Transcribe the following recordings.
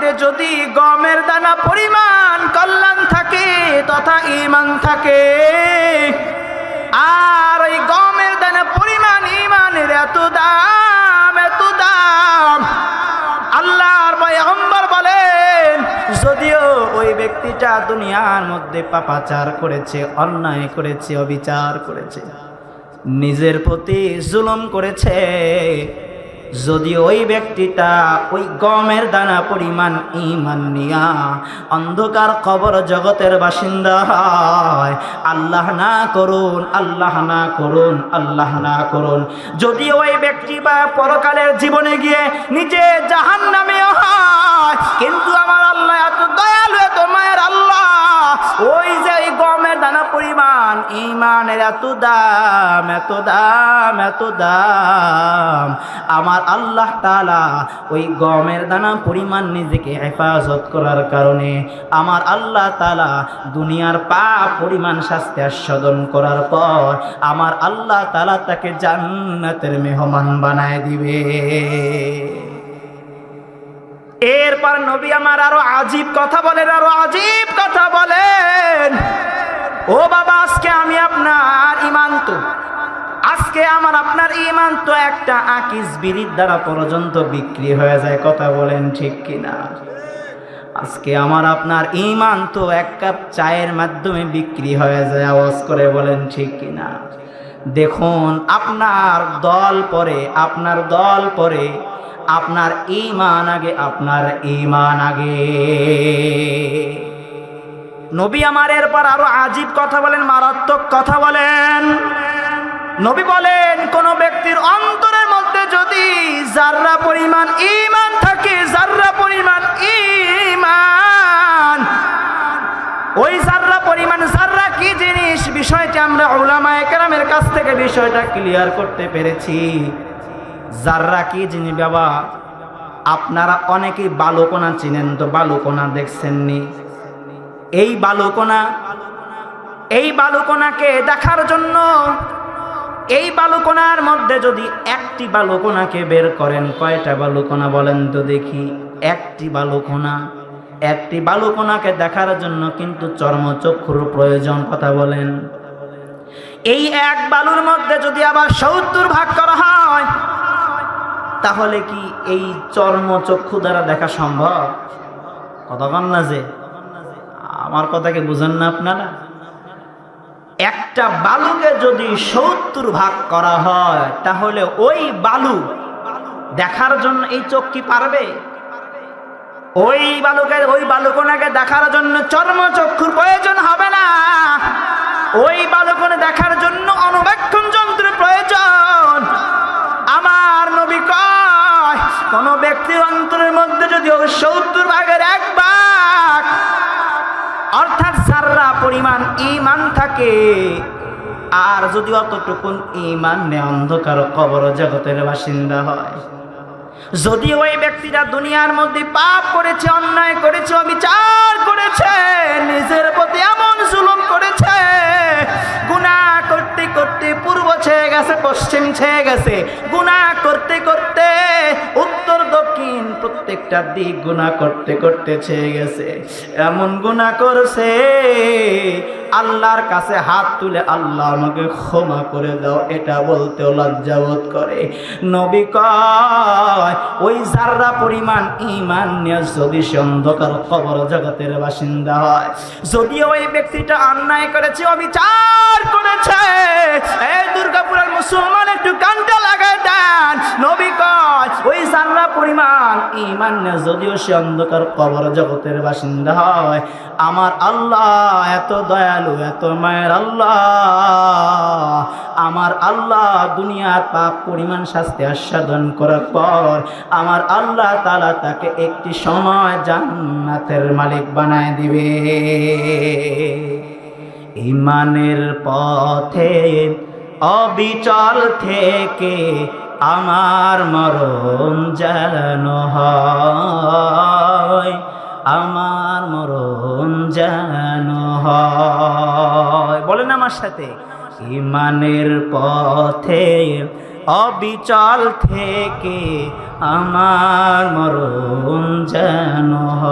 মধ্যে যদি গমের দানা পরিমাণ কল্যাণ থাকে তথা ঈমান থাকে, আর ওই গমের দানা পরিমাণ ঈমানের এত দাম, এত দাম, আল্লাহর পয়গম্বর বলেন যদিও ওই ব্যক্তিটা দুনিয়ার মধ্যে পাপাচার করেছে, অন্যায় করেছে, অবিচার করেছে, নিজের প্রতি জুলুম করেছে, যদি ওই ব্যক্তিটা ওই গমের দানা পরিমাণ ঈমান নিয়া অন্ধকার কবর জগতের বাসিন্দা হয়, আল্লাহ না করুন, আল্লাহ না করুন, আল্লাহ না করুন, যদি ওই ব্যক্তি বা পরকালের জীবনে গিয়ে নিজে জাহান্নামে হয়, কিন্তু আমার আল্লাহ এত দয়ালু, এত মায়ের আল্লাহ, ওই যে গমের দানা পরিমাণ ঈমানের এত দাম, এত দাম, এত দাম, আমার আল্লাহ তাআলা ওই গমের দানা পরিমাণ নিজেকে হেফাজত করার কারণে আমার আল্লাহ তাআলা দুনিয়ার পাপ পরিমাণ শাস্তি আস্বাদন করার পর আমার আল্লাহ তাআলা তাকে জান্নাতের মেহমান বানায় দিবে। এরপর নবী আমার আরো আজীব কথা বলেন, আরো আজীব কথা বলেন। ও বাবা, আজকে আমি আপনার ঈমান তো, আজকে আমার আপনার ঈমান তো একটা আকিস বিড়ির দ্বারা পর্যন্ত বিক্রি হয়ে যায়, কথা বলেন ঠিক কিনা? আজকে আমার আপনার ঈমান তো এক কাপ চায়ের মাধ্যমে বিক্রি হয়ে যায়, আওয়াজ করে বলেন ঠিক কিনা? দেখুন, আপনার দল পরে, আপনার দল পরে, আপনার ঈমান আগে, আপনার ঈমান আগে। নবী আমার এরপর আরো আজীব কথা বলেন, মারাত্মক কথা বলেন। নবী বলেন কোন ব্যক্তির অন্তরের মধ্যে যদি যাররা পরিমাণ ঈমান থাকে, যাররা পরিমাণ ঈমান, ওই যাররা পরিমাণ, যাররা কি জিনিস বিষয়টা আমরা উলামায়ে কেরামের কাছ থেকে বিষয়টা ক্লিয়ার করতে পেরেছি। যাররা কি জিনিস বাবা? আপনারা অনেকেই বালুকণা চিনেন তো, বালুকণা দেখছেননি? এই বালুকণা, এই বালুকণাকে দেখার জন্য, এই বালুকণার মধ্যে যদি একটি বালুকণাকে বের করেন, কয়টা বালুকণা বলেন তো দেখি? একটি বালুকণা। একটি বালুকণাকে দেখার জন্য কিন্তু চর্মচক্ষুর প্রয়োজন, কথা বলেন। এই এক বালুর মধ্যে যদি আবার 70 ভাগ করা হয়, তাহলে কি এই চর্মচক্ষু দ্বারা দেখা সম্ভব? কথা বল না, যে আমার কথা কি বুঝেন না আপনারা? একটা বালুকে যদি 70 ভাগ করা হয়, তাহলে ওই বালু দেখার জন্য এই চোখ কি পারবে? ওই বালুকে, ওই বালুকণাকে দেখার জন্য চর্মচক্ষুর প্রয়োজন হবে না। ওই বালুকণা দেখার জন্য অনুবেক্ষণ যন্ত্রের প্রয়োজন। আমার নবী কয়, কোন ব্যক্তির অন্তরের মধ্যে যদি 70 ভাগের 1 ভাগ, অর্থাৎ যাররা পরিমাণ ঈমান থাকে, আর যদি অতটুকুন ঈমান নিয়ে অন্ধকার কবর জগতের বাসিন্দা হয়, যদি ওই ব্যক্তিটা দুনিয়ার মধ্যে পাপ করেছে, অন্যায় করেছে, অবিচার করেছে, নিজের প্রতি এমন জুলুম করেছে, গুনাহ করতে করতে পূর্ব ছেয়ে গেছে, পশ্চিম ছেয়ে গেছে, গুনাহ করতে করতে উত্তর দক্ষিণ প্রত্যেকটা দিক গুনাহ করতে করতে ছেয়ে গেছে, এমন গুনাহ করছে আল্লাহর কাছে হাত তুলে আল্লাহ আমাকে ক্ষমা করে দাও এটা বলতেও লজ্জাবোধ করে। নবী কয়, ওই যাররা পরিমাণ ঈমান নিয়ে যদি সে অন্ধকার কবর জগতের বাসিন্দা হয়, যদি ওই ব্যক্তিটা অন্যায় করেছে, অবিচার করেছে, এই দুর্গাপুরের মুসলমান একটু কানটা লাগায় দেন। নবী কয়, ওই যাররা পরিমাণ ঈমান নিয়ে যদিও সে অন্ধকার কবর জগতের বাসিন্দা হয়, আমার আল্লাহ এত দয়ালু, এত মায়ের আল্লাহ, আমার আল্লাহ দুনিয়ার পাপ পরিমাণ শাস্তি আস্বাদন করার পর আমার আল্লাহ তাআলা তাকে একটি সময় জান্নাতের মালিক বানায় দিবে। ঈমানের পথে অবিচল থেকে আমার মরণ যেন হয়, আমার মরণ যেন হয়। বলেন আমার সাথে, ঈমানের পথে অবিচল থেকে আমার মরণ যেন হয়।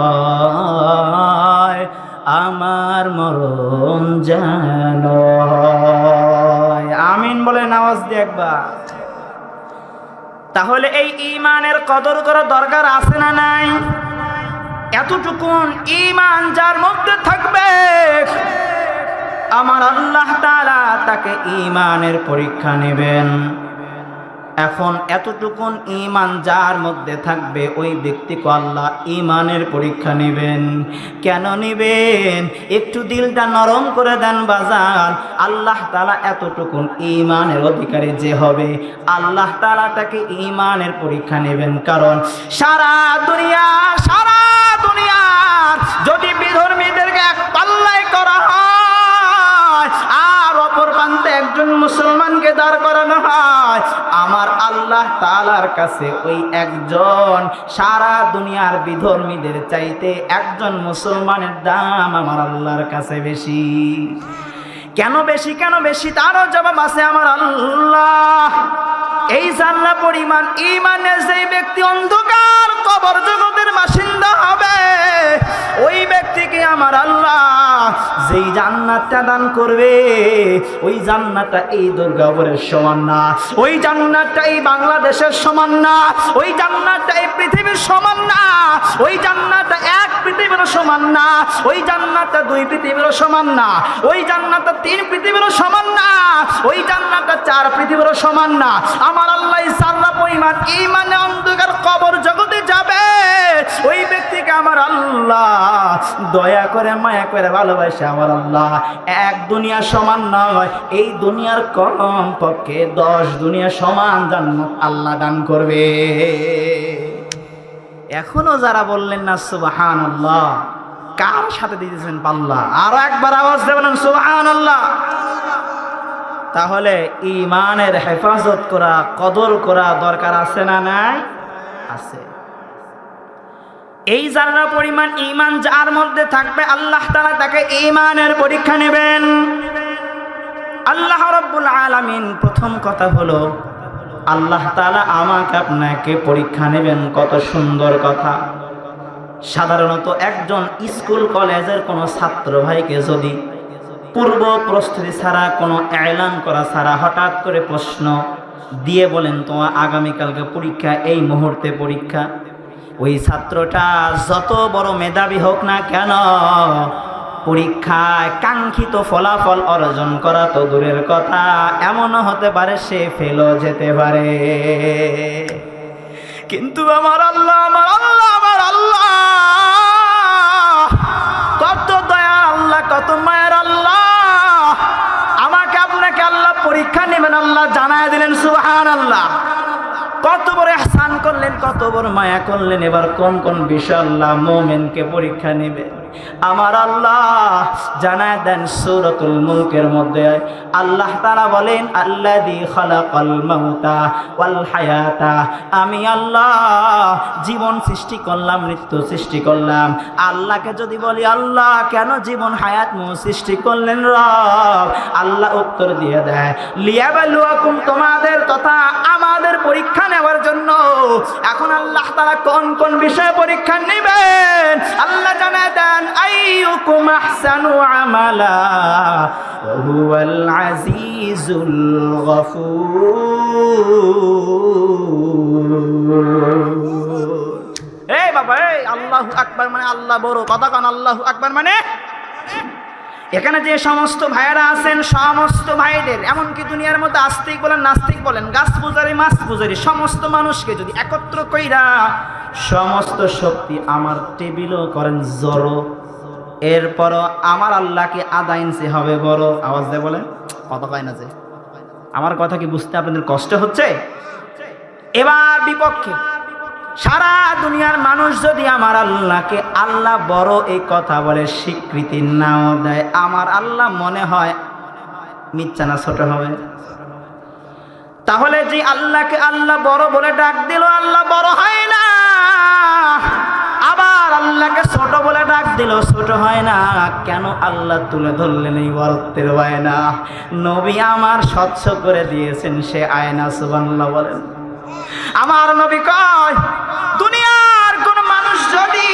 যেন হয়। আমিন বলেন আওয়াজ দিয়ে একবার। তাহলে এই ঈমানের কদর করা দরকার আছে না নাই? এতটুকুন ঈমান যার মধ্যে থাকবে আমার আল্লাহ তাআলা তাকে ঈমানের পরীক্ষা নেবেন। এখন এতটুকুন ঈমান যার মধ্যে থাকবে ওই ব্যক্তিকে আল্লাহ ঈমানের পরীক্ষা নেবেন। কেন নেবেন? একটু দিলটা নরম করে দেন বাজার। আল্লাহ তাআলা এতটুকুন ঈমানের অধিকারী যে হবে আল্লাহ তাআলা তাকে ঈমানের পরীক্ষা নেবেন। কারণ সারা দুনিয়ার যদি বিধর্মীদেরকে এক পাল্লায় করা হয় আর অপর প্রান্তে একজন মুসলমানকে দাঁড় করানো হয়, আমার আল্লাহ তাআলার কাছে ওই একজন সারা দুনিয়ার বিধর্মীদের চাইতে একজন মুসলমানের দাম আমার আল্লাহর কাছে বেশি। কেন বেশি? কেন বেশি? তারও জবাব আছে আমার আল্লাহ। এই জান্নাত পরিমাণ ঈমানের যেই ব্যক্তি অন্ধকার কবর জগতের বাসিন্দা হবে ওই ব্যক্তিকে আমার আল্লাহ যেই জান্নাতটা দান করবে ওই জান্নাতটা এই দুর্গাপুরের সমান না, ওই জান্নাতটা এই বাংলাদেশের সমান না, ওই জান্নাতটা এই পৃথিবীর সমান না, ওই জান্নাতটা এক পৃথিবীর সমান না, ওই জান্নাতটা দুই পৃথিবীর সমান না, ওই জান্নাতটা তিন পৃথিবীর সমান না, ওই জান্নাতটা চার পৃথিবীর সমান না। আমার আল্লাহ জান্নাত পরিমাণ ঈমানে অন্ধকার কবর জগতে যাবে ওই ব্যক্তিকে আমার আল্লাহ দয়া করে মায়া করে ভালোবাসে আমার আল্লাহ এক দুনিয়া সমান নয়, এই দুনিয়ার কম পক্ষে 10 দুনিয়া সমান জান্নাত আল্লাহ দান করবে। এখনো যারা বললেন না সুবহানাল্লাহ, কার সাথে দিতেছেন পাল্লা? আরো একবার আওয়াজ দিয়ে বলেন সুবহানাল্লাহ। তাহলে ঈমানের হেফাজত করা, কদর করা দরকার আছে না নাই? আছে। এই যারা পরিমাণ ঈমান যার মধ্যে থাকবে আল্লাহ তাআলা তাকে ঈমানের পরীক্ষা নেবেন। আল্লাহ রাব্বুল আলামিন প্রথম কথা হলো আল্লাহ তাআলা আমাকে আপনাকে পরীক্ষা নেবেন। কত সুন্দর কথা। সাধারণত একজন স্কুল কলেজের কোনো ছাত্র ভাইকে যদি পূর্ব প্রস্তুতি ছাড়া, কোনো এলান করা ছাড়া হঠাৎ করে প্রশ্ন দিয়ে বলেন তোমার আগামীকালকে পরীক্ষা, এই মুহূর্তে পরীক্ষা, ওই ছাত্রটা যত বড় মেধাবী হোক না কেন পরীক্ষায় কাঙ্ক্ষিত ফলাফল অর্জন করা তো দূরের কথা, এমনও হতে পারে সে ফেলও যেতে পারে। কিন্তু আমার আল্লাহ কত দয়ার আল্লাহ, কত মায়ের আল্লাহ, আমাকে আপনাকে আল্লাহ পরীক্ষা নেবেন আল্লাহ জানায় দিলেন সুবহানাল্লাহ। কত বড় ইহসান করলেন, কত বড় মায়া করলেন। এবার কোন কোন বিষয় আল্লাহ মুমিনকে পরীক্ষা নেবে আমার আল্লাহ জানায় দেন। সূরাতুল মুলকের মধ্যে আল্লাহ তাআলা বলেন আল্লাযী খালাকাল মাউতা ওয়াল হায়াতা, আমি আল্লাহ জীবন সৃষ্টি করলাম, মৃত্যু সৃষ্টি করলাম। আল্লাহকে যদি বলি আল্লাহ কেন জীবন হায়াত সৃষ্টি করলেন রব, আল্লাহ উত্তর দিয়ে দেয় লিয়াবলুয়াকুম, তোমাদের তথা আমাদের পরীক্ষা নেওয়ার জন্য। এখন আল্লাহ তাআলা কোন কোন বিষয়ে পরীক্ষা নেবেন আল্লাহ জানায় দেন আইয়ুকুম আহসানু আমালা ওয়া হুয়াল আজিজুল গফুর। এই বাবা, এই আল্লাহু আকবার মানে আল্লাহ বড়, কথা কান আল্লাহু আকবার মানে। এখানে যে সমস্ত ভাইয়েরা আছেন সমস্ত ভাইদের, এমনকি দুনিয়ার মধ্যে আস্তিক বলেন নাস্তিক বলেন গাছ পূজারি মাছ পূজারি সমস্ত মানুষকে যদি একত্র কইরা সমস্ত শক্তি আমার টেবিলও করেন জড়ো, এরপরও আমার আল্লাহকে আধা ইঞ্চি হবে বড়। আওয়াজ দিয়ে বলেন, কথা কয় না যে? আমার কথা কি বুঝতে আপনাদের কষ্ট হচ্ছে? এবার বিপক্ষে সারা দুনিয়ার মানুষ যদি আমার আল্লাহকে আল্লাহ বড় এই কথা বলে স্বীকৃতি নাও দেয়, আমার আল্লাহ মনে হয় মিথ্যা না ছোট হবে? তাহলে যে আল্লাহকে আল্লাহ বড় বলে ডাক দিল আল্লাহ বড় হয় না, আবার আল্লাহকে ছোট বলে ডাক দিল ছোট হয় না, কেন আল্লাহ তুলে ধরলেন এই বরত্বের বায়না? নবী আমার স্বচ্ছ করে দিয়েছেন সে আয়না। সুবহানাল্লাহ বলেন। আমার নবী কয় দুনিয়ার কোন মানুষ যদি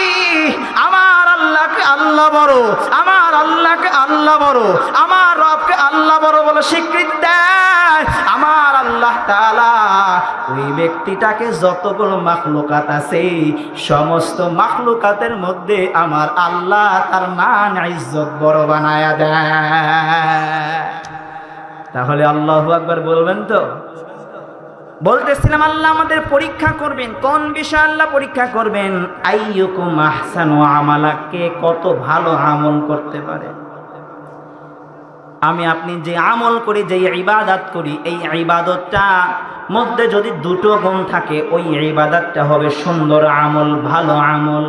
আমার আল্লাহকে আল্লাহ বড়, আমার আল্লাহকে আল্লাহ বড়, আমার রবকে আল্লাহ বড় বলে স্বীকৃতি দেয়, আমার আল্লাহ তাআলা ওই ব্যক্তিটাকে যতগুলো মাখলুকাত আছে সমস্ত মাখলুকাতের মধ্যে আমার আল্লাহ তার মান ইজ্জত বড় বানায়া দেয়। তাহলে আল্লাহু আকবার বলবেন তো? বলতেছিলাম আল্লাহ আমাদের পরীক্ষা করবেন। কোন বিষয় আল্লাহ পরীক্ষা করবেন? আইয়ুকুম আহসানু আমালা, কে কত ভালো আমল করতে পারে। আমি আপনি যে আমল করি, যে ইবাদত করি, এই ইবাদতটা মধ্যে যদি দুটো গুণ থাকে ওই ইবাদতটা হবে সুন্দর আমল, ভালো আমল।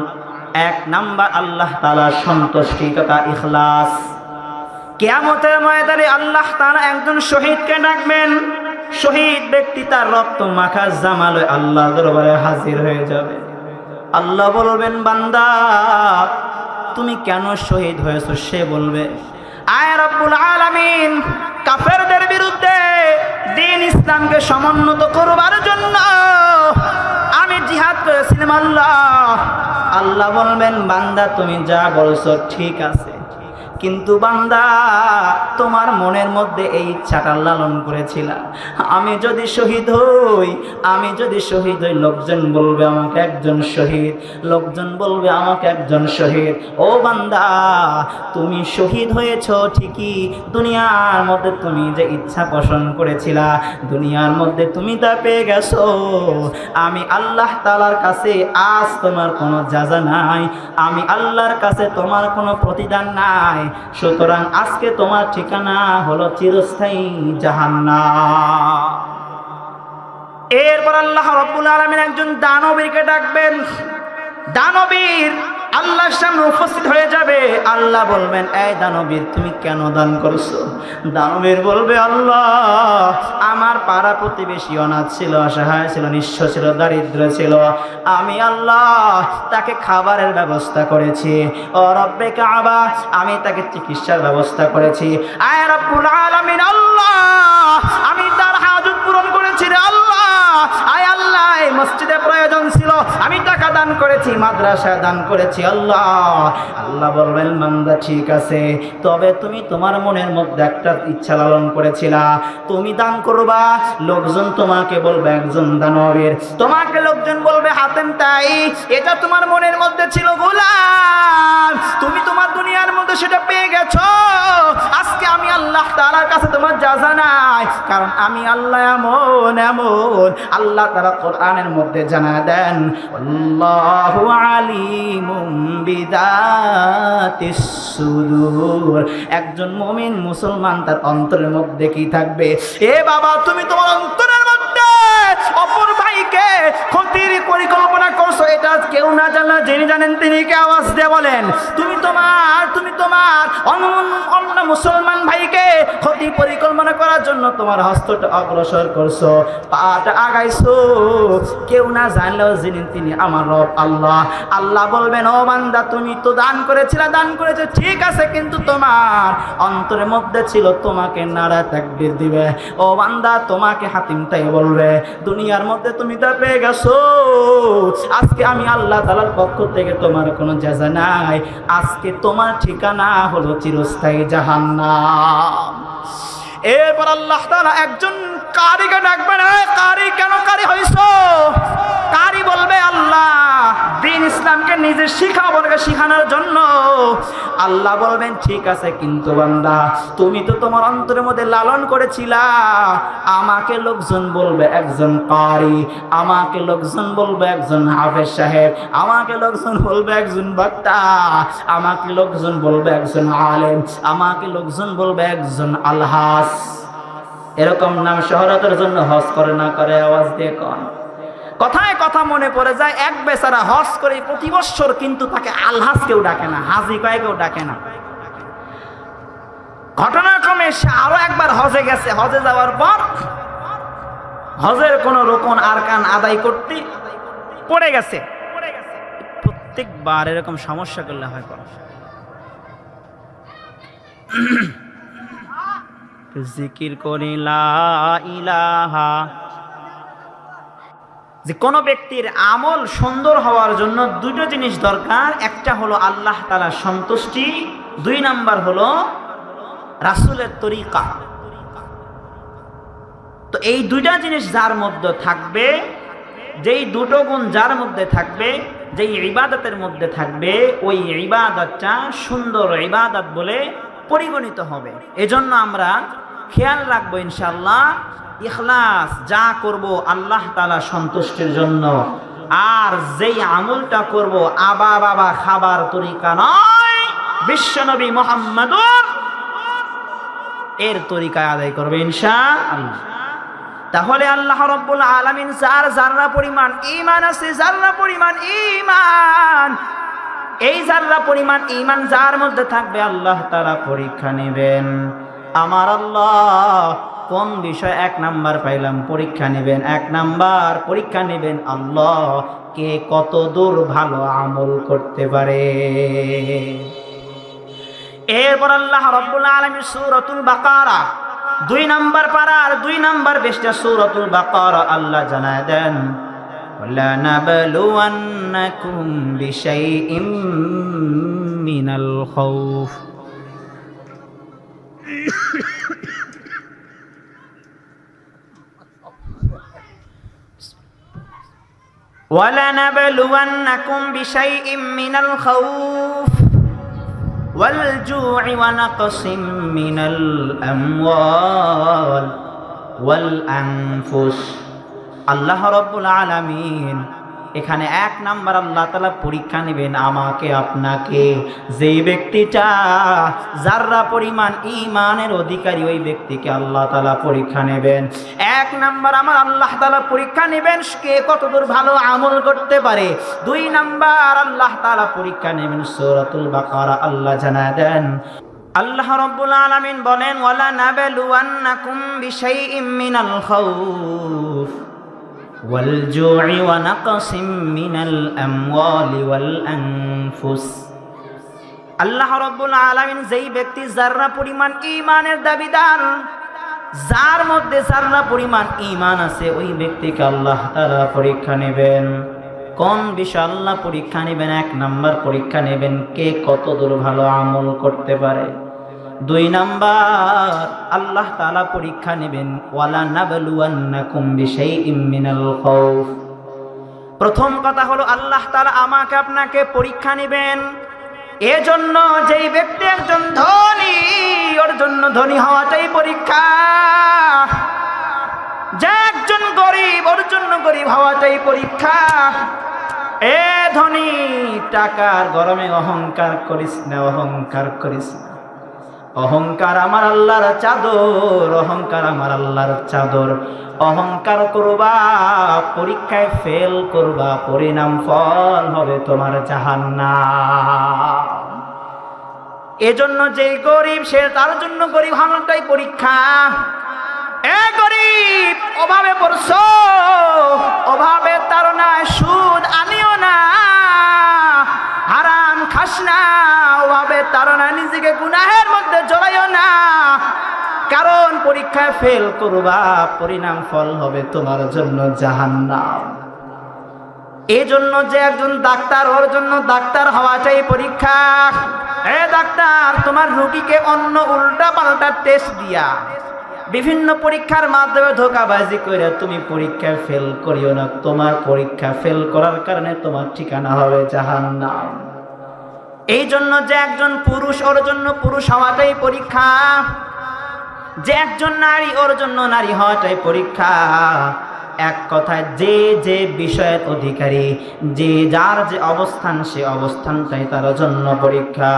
এক নাম্বার আল্লাহ তাআলা সন্তুষ্টি তথা ইখলাস। কিয়ামতের ময়দানে আল্লাহ তাআলা একজন শহীদকে ডাকবেন। শহীদ ব্যক্তি তার রক্ত মাখা জামালে আল্লাহ দরবারে হাজির হয়ে যাবে। আল্লাহ বলবেন, বান্দা তুমি কেন শহীদ হয়েছো? সে বলবে, আয় রব্বুল আলামিন, কাফেরদের বিরুদ্ধে দ্বীন ইসলামকে সমুন্নত করবার জন্য আমি জিহাদ করেছিলাম আল্লাহ। আল্লাহ বলবেন, বান্দা তুমি যা বলছো ঠিক আছে, কিন্তু বান্দা তোমার মনের মধ্যে এই ইচ্ছাটা লালন করেছিলাম, আমি যদি শহীদ হই, লোকজন বলবে আমাকে একজন শহীদ, লোকজন বলবে আমাকে একজন শহীদ। ও বান্দা, তুমি শহীদ হয়েছ ঠিকই, দুনিয়ার মধ্যে তুমি যে ইচ্ছা পোষণ করেছিলা, দুনিয়ার মধ্যে তুমি তা পেয়ে গেছো। আমি আল্লাহ তাআলার কাছে আজ তোমার কোনো জাযা নাই, আমি আল্লাহর কাছে তোমার কোনো প্রতিদান নাই। সুতরাং আজকে তোমার ঠিকানা হলো চিরস্থায়ী জাহান্নাম। এরপর আল্লাহ রাব্বুল আলামিন একজন দানবীরকে ডাকবেন। দানবীর আল্লাহর সামনে উপস্থিত হয়ে যাবে। আল্লাহ বলবেন, এই দানবীর তুমি কেন দান করছো? দানবীর বলবে, আল্লাহ আমার পাড়া প্রতিবেশী অনাথ ছিল, অসহায় ছিল, নিঃস্ব ছিল, দারিদ্র ছিল, আমি আল্লাহ তাকে খাবারের ব্যবস্থা করেছি। ও রব্বে কাবা, আমি তাকে চিকিৎসার ব্যবস্থা করেছি। আয় রব্বুল আলামিন, আল্লাহ আমি তার হাজত পূরণ করেছি রে আল্লাহ। আয় আল্লাহ এই মসজিদে প্রয়োজন ছিল, আমি টাকা দান করেছি, মাদ্রাসায় দান করেছি আল্লাহ। আল্লাহ বলবেন, বান্দা ঠিক আছে, তবে তুমি তোমার মনের মধ্যে একটা ইচ্ছা লালন করেছিলা, তুমি দান করবা, লোকজন তোমাকে বলবে একজন দানবীর, তোমাকে লোকজন বলবে হাতেম তাই, এটা তোমার মনের মধ্যে ছিল গোলাম, তুমি তোমার দুনিয়ার মধ্যে সেটা পেয়ে গেছো। আজকে আমি আল্লাহ তাআলার কাছে তোমার জাযা নাই, কারণ আমি আল্লাহ এমন এমন। আল্লাহ তাআলা কোরআনের মধ্যে জানা দেন, আল্লাহু আলিমুম বিযাতিস সুদূর। একজন মুমিন মুসলমান তার অন্তরের মধ্যে কি থাকবে? এ বাবা, তুমি তোমার অন্তরের মধ্যে অপর ভাইকে ক্ষতির পরিকল্পনা করছো, এটা কেউ না জানা, যিনি জানেন তিনি কে? আওয়াজ দিয়ে বলেন। তুমি তোমার অন্য মুসলমান ভাইকে ক্ষতি পরিকল্পনা করার জন্য তোমার হস্তটা অগ্রসর করছো, পাটা আগাইছো, কেউ না জানলেও যিনি তিনি আমার রব আল্লাহ। আল্লাহ বলবেন, ও বান্দা তুমি তো দান করেছিলে, দান করেছে ঠিক আছে, কিন্তু তোমার অন্তরের মধ্যে ছিল তোমাকে নারা তাকবীর দিবে। ও বান্দা, তোমাকে হাতিম তাই বলবে, দুনিয়ার মধ্যে তুমি তা পেয়ে গেছো, আজকে আমি আল্লাহ তাআলার পক্ষ থেকে তোমার কোনো জাযা নাই, আজকে তোমার ঠিকানা হলো চিরস্থায়ী জাহান্নাম। এরপর আল্লাহ তাআলা একজন কারীকে ডাকবেন, কারী কেন কারী হইছো? কারী বলবে, আল্লাহ দ্বীন ইসলামকে নিজে শিখাবো, শিখানোর জন্য। আল্লাহ বলবেন, ঠিক আছে, কিন্তু বান্দা তুমি তো তোমার অন্তরের মধ্যে লালন করেছিলা, আমাকে লোকজন বলবে একজন কারী, আমাকে লোকজন বলবে একজন হাফেজ সাহেব, আমাকে লোকজন বলবে একজন বক্তা, আমাকে লোকজন বলবে একজন আলেম, আমাকে লোকজন বলবে একজন আলহাস। এরকম নাম শহরতের জন্য হজ করে না করে? আওয়াজ দিয়ে কন। কথায় কথা মনে পড়ে যায়, এক বেচারা হজ করে প্রতি বছর, কিন্তু তাকে আলহাস কেউ ডাকে না, হাজি কয় কেউ ডাকে না। ঘটনাক্রমে সে আরো একবার হজে গেছে। হজে যাওয়ার পর হজের কোন রুকন আরকান আদায় করতে পড়ে গেছে। প্রত্যেকবার এরকম সমস্যা করলে হয় কোন জিকির করি লা ইলাহা। যে কোনো ব্যক্তির আমল সুন্দর হওয়ার জন্য দুটো জিনিস দরকার, একটা হলো আল্লাহ তাআলার সন্তুষ্টি, 2 নাম্বার হলো রাসূলের তরিকা। তো এই দুইটা জিনিস যার মধ্যে থাকবে, যেই দুটো গুণ যার মধ্যে থাকবে, যেই ইবাদতের মধ্যে থাকবে, ওই ইবাদতটা সুন্দর ইবাদত বলে পরিগণিত হবে। এজন্য আমরা খেয়াল রাখবো ইনশাআল্লাহ, ইখলাস যা করব আল্লাহ তাআলা সন্তুষ্টির জন্য, আর যেই আমলটা করব আবা বাবা খাবার তরিকা নয়, বিশ্বনবী মুহাম্মদুর এর তরিকায় আদায় করবে ইনশাআল্লাহ। তাহলে আল্লাহ রাব্বুল আলামিন যার জাররা পরিমাণ ঈমান আছে, জাররা পরিমাণ ঈমান, এই জাররা পরিমাণ ঈমান যার মধ্যে থাকবে আল্লাহ তাআলা পরীক্ষা নেবেন। আমার আল্লাহ কোন বিষয় 1 নাম্বার পাইলাম, পরীক্ষা নেবেন। 1 নাম্বার পরীক্ষা নেবেন আল্লাহ কে কত দূর ভালো আমল করতে পারে। এরপর আল্লাহ রাব্বুল আলামিন সূরাতুল বাকারা 2 নাম্বার পারার 2 নাম্বার বেশটা সূরাতুল বাকারা আল্লাহ জানায় দেন, ওয়ালা নাবলুওয়ান্নাকুম বিশাইইম মিনাল খাউফ وَلَنَبْلُوَنَّكُمْ بِشَيْءٍ مِّنَ الْخَوْفِ وَالْجُوعِ وَنَقْصٍ مِّنَ الْأَمْوَالِ وَالْأَنفُسِ। আল্লাহ রাব্বুল আলামিন এখানে 1 নাম্বার আল্লাহ তাআলা পরীক্ষা নেবেন আমাকে আপনাকে, যেই ব্যক্তিটা যাররা পরিমাণ ঈমানের অধিকারী, ওই ব্যক্তিকে আল্লাহ তাআলা পরীক্ষা নেবেন। 1 নাম্বার আমার আল্লাহ তাআলা পরীক্ষা নেবেন কে কতদূর ভালো আমল করতে পারে। 2 নাম্বার আল্লাহ তাআলা পরীক্ষা নেবেন সূরাতুল বাকারা আল্লাহ জানায় দেন, আল্লাহ রাব্বুল আলামিন বলেন, ওয়ালা নাবলুওয়ান্নাকুম বিশাইইম মিনাল খাউফ والجوع ونقص من الأموال والأنفس। আল্লাহ রাব্বুল আলামিন যেই ব্যক্তি যাররা পরিমাণ ঈমানের দাবিদার, যার মধ্যে যাররা পরিমাণ ঈমান আছে, ওই ব্যক্তিকে আল্লাহ তাআলা পরীক্ষা নেবেন। কোন বিষয় আল্লাহ পরীক্ষা নেবেন? 1 নাম্বার পরীক্ষা নেবেন কে কত দূর ভালো আমল করতে পারে। 2 নাম্বার আল্লাহ তাআলা পরীক্ষা নেবেন ওয়ালা নাবলুওয়ান্নাকুম বিশাইইম মিনাল খাউফ। প্রথম কথা হলো আল্লাহ তাআলা আমাকে আপনাকে পরীক্ষা নেবেন এজন্য যেই ব্যক্তি একজন ধনী, ওর জন্য ধনী হওয়াটাই পরীক্ষা। যে একজন গরিব, ওর জন্য গরিব হওয়াটাই পরীক্ষা। এ ধনী, টাকার গরমে অহংকার করিস না, অহংকার করিস না। অহংকার আমার আল্লাহর চাদর, অহংকার আমার আল্লাহর চাদর। অহংকার করবা, পরীক্ষায় ফেল করবা, পরিণাম ফল হবে তোমার জাহান্নাম। এজন্য যে গরিব সে তার জন্য গরিব হওয়াটাই পরীক্ষা। এ গরিব, অভাবে পড়ছো, অভাবে তার না, সুদ আনিও না, হারাম খাস না, অভাবে তার না, নিজেকে গুনাহের মধ্যে জড়াইও না, কারণ পরীক্ষায় ফেল করবা, পরিণাম ফল হবে তোমার জন্য জাহান্নাম। এই জন্য যে একজন ডাক্তার, ওর জন্য ডাক্তার হওয়াটাই পরীক্ষা। এ ডাক্তার, তোমার রোগীকে অন্য উল্টা পাল্টা টেস্ট দিয়া, বিভিন্ন পরীক্ষার মাধ্যমে ধোঁকাবাজি করে তুমি পরীক্ষায় ফেল করিও না। তোমার পরীক্ষা ফেল করার কারণে তোমার ঠিকানা হবে জাহান্নাম। এই জন্য যে একজন পুরুষ, ওর জন্য পুরুষ হওয়াটাই পরীক্ষা। যে একজন নারী, ওর জন্য নারী হওয়াটাই পরীক্ষা। এক কথায় যে যে বিষয়ের অধিকারী, যে যার যে অবস্থান, সে অবস্থানটাই তার জন্য পরীক্ষা।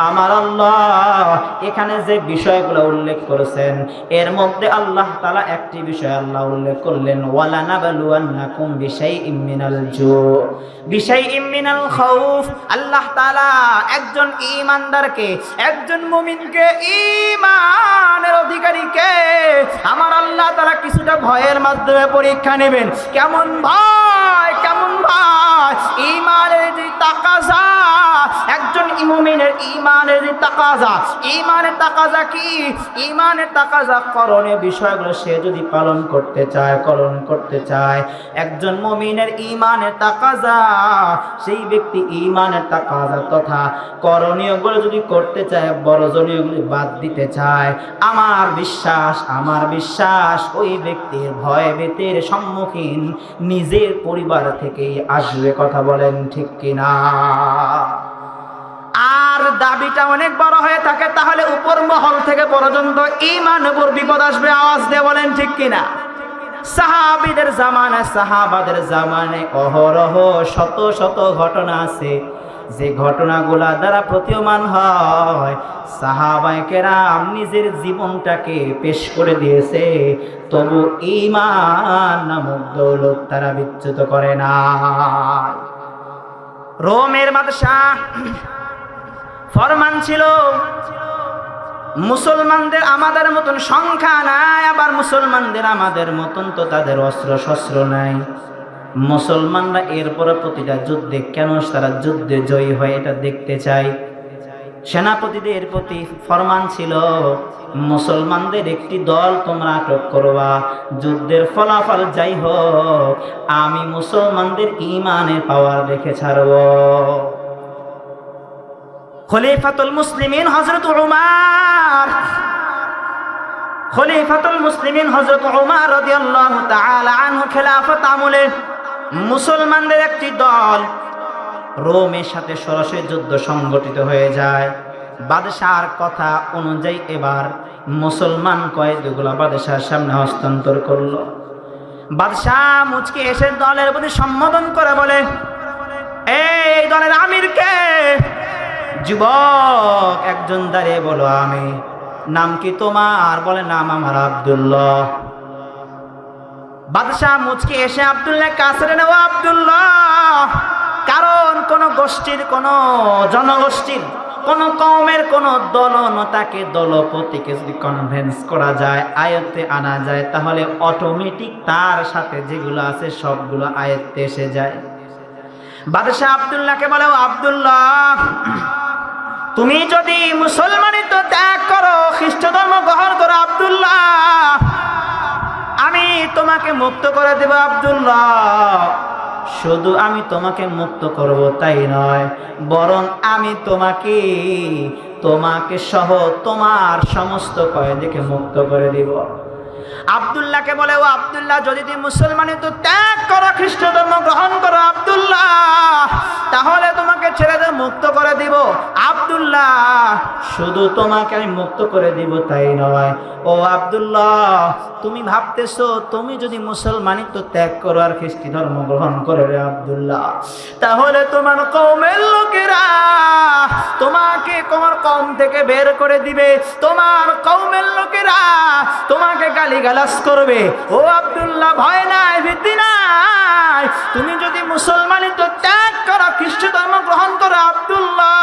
আমার আল্লাহ এখানে যে বিষয়গুলো উল্লেখ করেছেন, এর মধ্যে আল্লাহ তাআলা একটি বিষয় আল্লাহ উল্লেখ করলেন, ওয়ালা নাবলুওয়ান্নাকুম বিশাইইম মিনাল জু বিশাইইম মিনাল খাউফ। আল্লাহ তাআলা একজন ঈমানদারকে, একজন মুমিনকে, ঈমানের অধিকারীকে আমার আল্লাহ তাআলা কিছুটা ভয়ের মাধ্যমে পরীক্ষা নেবেন। কেমন ভয়, কেমন ভয়? ঈমানের যে তাকাজা, একজন মুমিনের ঈমানের যে তাকাজা, ঈমানের তাকাজা কি? ঈমানের তাকাজা করণীয় বিষয়গুলো সে যদি পালন করতে চায়, একজন মুমিনের ঈমানের তাকাজা, সেই ব্যক্তি ঈমানের তাকাজা তথা করণীয়গুলো যদি করতে চায়, বর্জনীয়গুলো বাদ দিতে চায়, আমার বিশ্বাস ওই ব্যক্তির ভয় ভীতির সম্মুখীন নিজের পরিবার থেকেই আসবে। কথা বলেন ঠিক কিনা? আর দাবিটা অনেক বড় হয়ে থাকে, তাহলে উপর মহল থেকে পর্যন্ত ঈমানের উপর বিপদ আসবে। আওয়াজ দিয়ে বলেন ঠিক কিনা? সাহাবাদের জামানায় অহরহ শত শত ঘটনা আছে, যে ঘটনাগুলা দ্বারা প্রতীয়মান হয় সাহাবায়ে কেরাম নিজের জীবনটাকে পেশ করে দিয়েছে, তবু ঈমান নামক দৌলত তারা বিচ্যুত করে না। রোমের বাদশাহ ফরমান ছিল, মুসলমানদের আমাদের মতন সংখ্যা নাই, আবার মুসলমানদের আমাদের মতন তো তাদের অস্ত্র শস্ত্র নাই। মুসলমানরা এরপরে প্রতিটা যুদ্ধে কেন তারা যুদ্ধে জয়ী হয় এটা দেখতে চাই। সেনাপতিদের প্রতি ফরমান ছিল, মুসলমানদের একটি দল তোমরা আটক করবা, যুদ্ধের ফলাফল যাই হোক আমি মুসলমানদের ঈমানের পাওয়ার দেখে ছাড়ব। খলিফাতুল মুসলিমিন হযরত উমর রাদিয়াল্লাহু তাআলা আনহু খেলাফত আমলে মুসলমানদের একটি দল রোমের সাথে সরাসরি যুদ্ধ সংগঠিত হয়ে যায়। বাদশাহর কথা অনুযায়ী এবার মুসলমান কয়েদিগুলো বাদশাহর সামনে হস্তান্তর করলো। বাদশাহ মুচকি এসে দলের প্রতি সম্বোধন করে বলে, এই দলের আমির কে? যুবক একজন দাঁড়িয়ে বলো, আমি। নাম কি তোমার? বলে, নাম আমার আব্দুল্লাহ। বাদশাহ মুচকি এসে আব্দুল্লাহ কাছে নেব, আব্দুল্লাহ, কারণ কোন গোষ্ঠীর, কোন জনগোষ্ঠীর, কোন কওমের কোন দলনেতাকে, দলপতিকে যদি কনভিন্স করা যায়, আয়ত্তে আনা যায়, তাহলে অটোমেটিক তার সাথে যেগুলো আছে সবগুলো আয়ত্তে এসে যায়। বাদশাহ আব্দুল্লাহকে বলে, আব্দুল্লাহ, তুমি যদি মুসলমানিত্ব ত্যাগ করো, খ্রিস্ট ধর্ম গ্রহণ করো, আব্দুল্লাহ, আমি তোমাকে মুক্ত করে দেব। আব্দুল্লাহ, শুধু আমি তোমাকে মুক্ত করব তাই নয়, বরং আমি তোমাকে সহ তোমার সমস্ত কয়েদিকে মুক্ত করে দিব। আব্দুল্লাহকে বলে, ও আব্দুল্লাহ, যদি তুমি মুসলমানিত্ব ত্যাগ করো, খ্রিস্ট ধর্ম গ্রহণ করো, আব্দুল্লাহ, তাহলে তোমাকে ছেড়ে দিয়ে মুক্ত করে দিব। আব্দুল্লাহ, শুধু তোমাকে আমি মুক্ত করে দিব তাই নয়, ও আব্দুল্লাহ, তুমি ভাবতেছো তুমি যদি মুসলমানিত্ব ত্যাগ করো আর খ্রিস্ট ধর্ম গ্রহণ করো রে আব্দুল্লাহ, তাহলে তোমার কওমের লোকেরা তোমাকে তোমার কওম থেকে বের করে দিবে, তোমার কওমের লোকেরা তোমাকে গালিগালাজ করবে। ও আব্দুল্লাহ, ভয় নাই, ভীতি নাই, তুমি যদি মুসলমানিত্ব ত্যাগ করো, খ্রিস্ট ধর্ম গ্রহণ করো, আব্দুল্লাহ,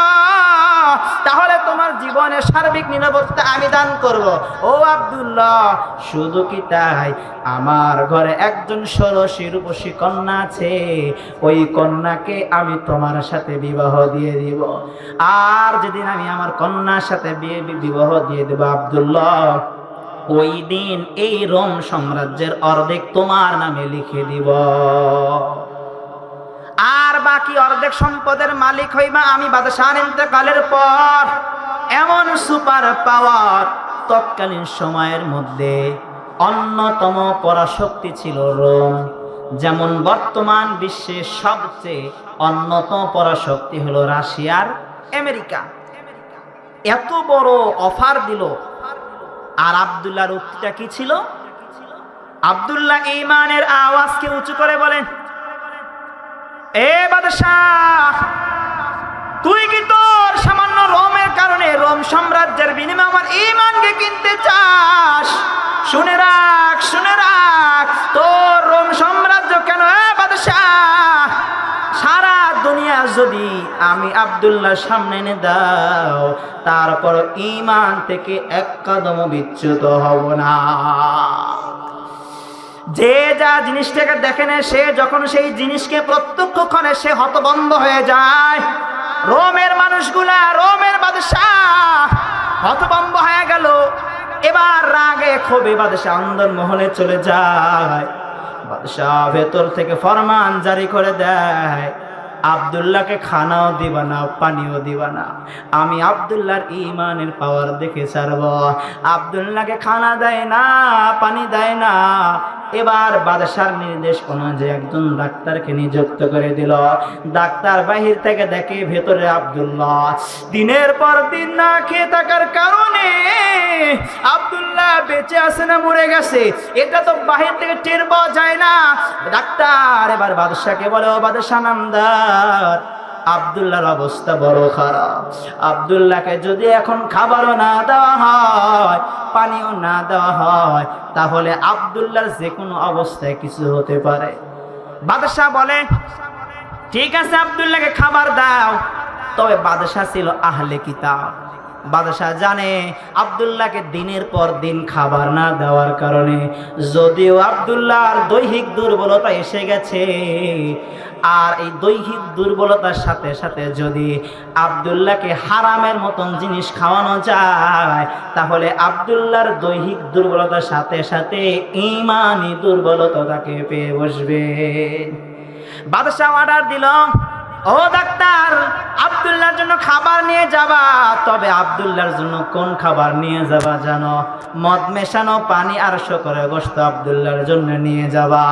তাহলে তোমার জীবনে সার্বিক নিরাপত্তা আমি দান করব। ও আব্দুল্লাহ, শুধু কি তাই, আমার ঘরে একজন ষোড়শী রূপসী কন্যা আছে, ওই কন্যাকে আমি তোমার সাথে বিবাহ দিয়ে দিব। আর যেদিন আমি আমার কন্যার সাথে বিবাহ দিয়ে দেব আব্দুল্লাহ, ওই দিন এই রোম সাম্রাজ্যের অর্ধেক তোমার নামে লিখে দিব, আর বাকি অর্ধেক সম্পদের মালিক হইবা আমি বাদশাহর ইন্তেকালের পর। এমন সুপার পাওয়ার তৎকালীন সময়ের মধ্যে অন্যতম পরাশক্তি ছিল রোম। যেমন বর্তমান বিশ্বের সবচেয়ে অন্যতম পরাশক্তি হলো রাশিয়ার আমেরিকা। এত বড় অফার দিল, আর আব্দুল্লাহর উক্তিটা কি ছিল? আব্দুল্লাহ ঈমানের আওয়াজকে উঁচু করে বলেন, এ বাদশাহ, তুই কি তোর সামান্য রোমের কারণে, রোম সাম্রাজ্যের বিনিময়ে আমার ঈমানকে কিনতে চাস? শুনে রাখ, তোর রোম সাম্রাজ্য কেন, বাদশাহ, সারা দুনিয়া যদি আমি আব্দুল্লাহর সামনে এনে দাও, তারপর ঈমান থেকে এক কদম বিচ্যুত হব না। যে যা জিনিসটাকে দেখে না, সে যখন সেই জিনিসকে প্রত্যক্ষ করে সে হতভম্ব হয়ে যায়। রোমের মানুষগুলা, রোমের বাদশাহ হতভম্ব হয়ে গেল। এবার রাগে ক্ষোভে বাদশাহ অন্দরমহলে চলে যায়। বাদশাহ ভেতর থেকে ফরমান জারি করে দেয়, আব্দুল্লাহকে খানাও দিবা না, পানিও দিবা না। আমি আব্দুল্লাহর ঈমানের পাওয়ার দেখে ছাড়ব। আব্দুল্লাহকে খানা দেয় না, পানি দেয় না। এবার বাদশার নির্দেশ অনুযায়ী একজন ডাক্তারকে নিযুক্ত করে দিল। ডাক্তার বাহির থেকে দেখে ভেতরে আব্দুল্লাহ দিনের পর দিন না খেয়ে থাকার কারণে আব্দুল্লাহ বেঁচে আছে না মরে গেছে এটা তো বাহির থেকে টের পাওয়া যায় না। ডাক্তার এবার বাদশাকে বলে, ও বাদশা নামদার, আব্দুল্লাহর অবস্থা বড় খারাপ। আব্দুল্লাহকে যদি এখন খাবারও না দেওয়া হয়, পানিও না দেওয়া হয়, তাহলে আব্দুল্লাহর যে কোনো অবস্থায় কিছু হতে পারে। বাদশাহ বলে, ঠিক আছে আব্দুল্লাহকে খাবার দাও। তবে বাদশাহ ছিল আহলে কিতাব। বাদশাহ জানে আব্দুল্লাহকে দিনের পর দিন খাবার না দেওয়ার কারণে যদিও আব্দুল্লাহর দৈহিক দুর্বলতা এসে গেছে, আর এই দৈহিক দুর্বলতার সাথে সাথে যদি আব্দুল্লাহকে হারামের মতন জিনিস খাওয়ানো যায়, তাহলে আব্দুল্লাহর দৈহিক দুর্বলতার সাথে সাথে ঈমানি দুর্বলতা তাকে পেয়ে বসবে। বাদশাহ অর্ডার দিল, ও ডাক্তার, আব্দুল্লাহর জন্য খাবার নিয়ে যাবা। তবে আব্দুল্লাহর জন্য কোন খাবার নিয়ে যাবা জানো? মদ মেশানো পানি আর শোকরের গোশত আব্দুল্লাহর জন্য নিয়ে যাবা।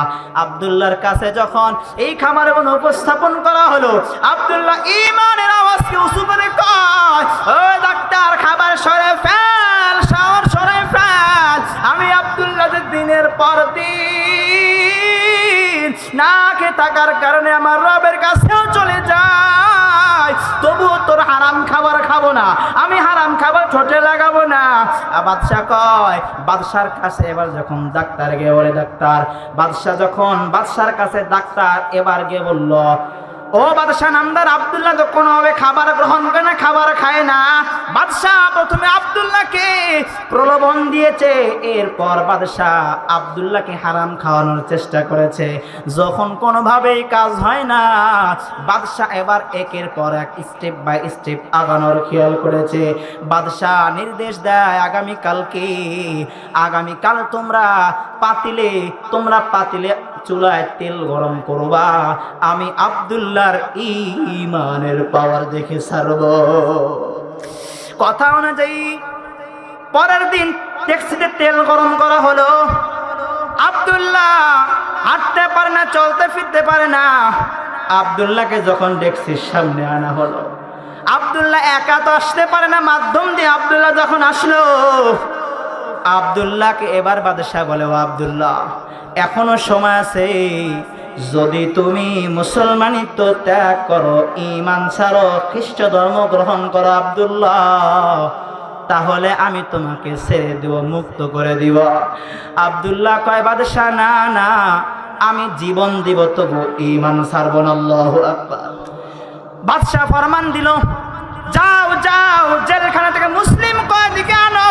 আব্দুল্লাহর কাছে যখন এই খাবারগুলো উপস্থাপন করা হলো, আব্দুল্লাহ ঈমানের আওয়াজকে উঁচু করে কয়, ও ডাক্তার, খাবার সরে ফেল, শাওয়ার সরে ফেল। আমি আব্দুল্লাহ যে দিনের পর দিন না খেয়ে থাকার কারণে আমার রবের কাছেও চলে যায়, তবুও তোর হারাম খাবার খাবো না, আমি হারাম খাবার ঠোঁটে লাগাবো না। বাদশাহ কয়, বাদশার কাছে এবার যখন ডাক্তার গিয়ে বলে, ডাক্তার, বাদশাহ যখন বাদশার কাছে ডাক্তার এবার গিয়ে বলল, ও বাদশাহ নামদার, আব্দুল্লাহ তো কোনোভাবে খাবার গ্রহণ করে না, খাবার খায় না। বাদশাহ প্রথমে আব্দুল্লাহকে প্রলোভন দিয়েছে, এরপর বাদশাহ আব্দুল্লাহকে হারাম খাওয়ানোর চেষ্টা করেছে। যখন কোনোভাবেই কাজ হয় না, বাদশাহ এবার একের পর এক স্টেপ বাই স্টেপ আগানোর খেয়াল করেছে। বাদশাহ নির্দেশ দেয়, আগামীকাল তোমরা পাতিলে চুলায় তেল গরম করবা, আমি আব্দুল্লাহর ঈমানের পাওয়ার দেখে ছাড়ব। কথা অনুযায়ী পরের দিন ট্যাক্সিতে তেল গরম করা হলো। আব্দুল্লাহ হাঁটতে পারে না, চলতে ফিরতে পারে না। আব্দুল্লাহকে যখন ট্যাক্সির সামনে আনা হলো, আব্দুল্লাহ একা তো আসতে পারে না, মাধ্যম দিয়ে আব্দুল্লাহ যখন আসলো, আব্দুল্লাহকে এবার বাদশাহ বলে, ও আব্দুল্লাহ, এখনো সময় আছে, যদি তুমি মুসলমানিত্ব ত্যাগ করো, ঈমান ছাড়ো, খ্রিস্ট ধর্ম গ্রহণ করো আব্দুল্লাহ, তাহলে আমি তোমাকে ছেড়ে দেব, মুক্ত করে দিব। আব্দুল্লাহ কয়, বাদশাহ না না, আমি জীবন দিব, তবু ঈমান ছাড়ব না। আল্লাহু আকবার। বাদশাহ ফরমান দিল, যাও যাও, জেলখানা থেকে মুসলিম কয়েদিকে আনো।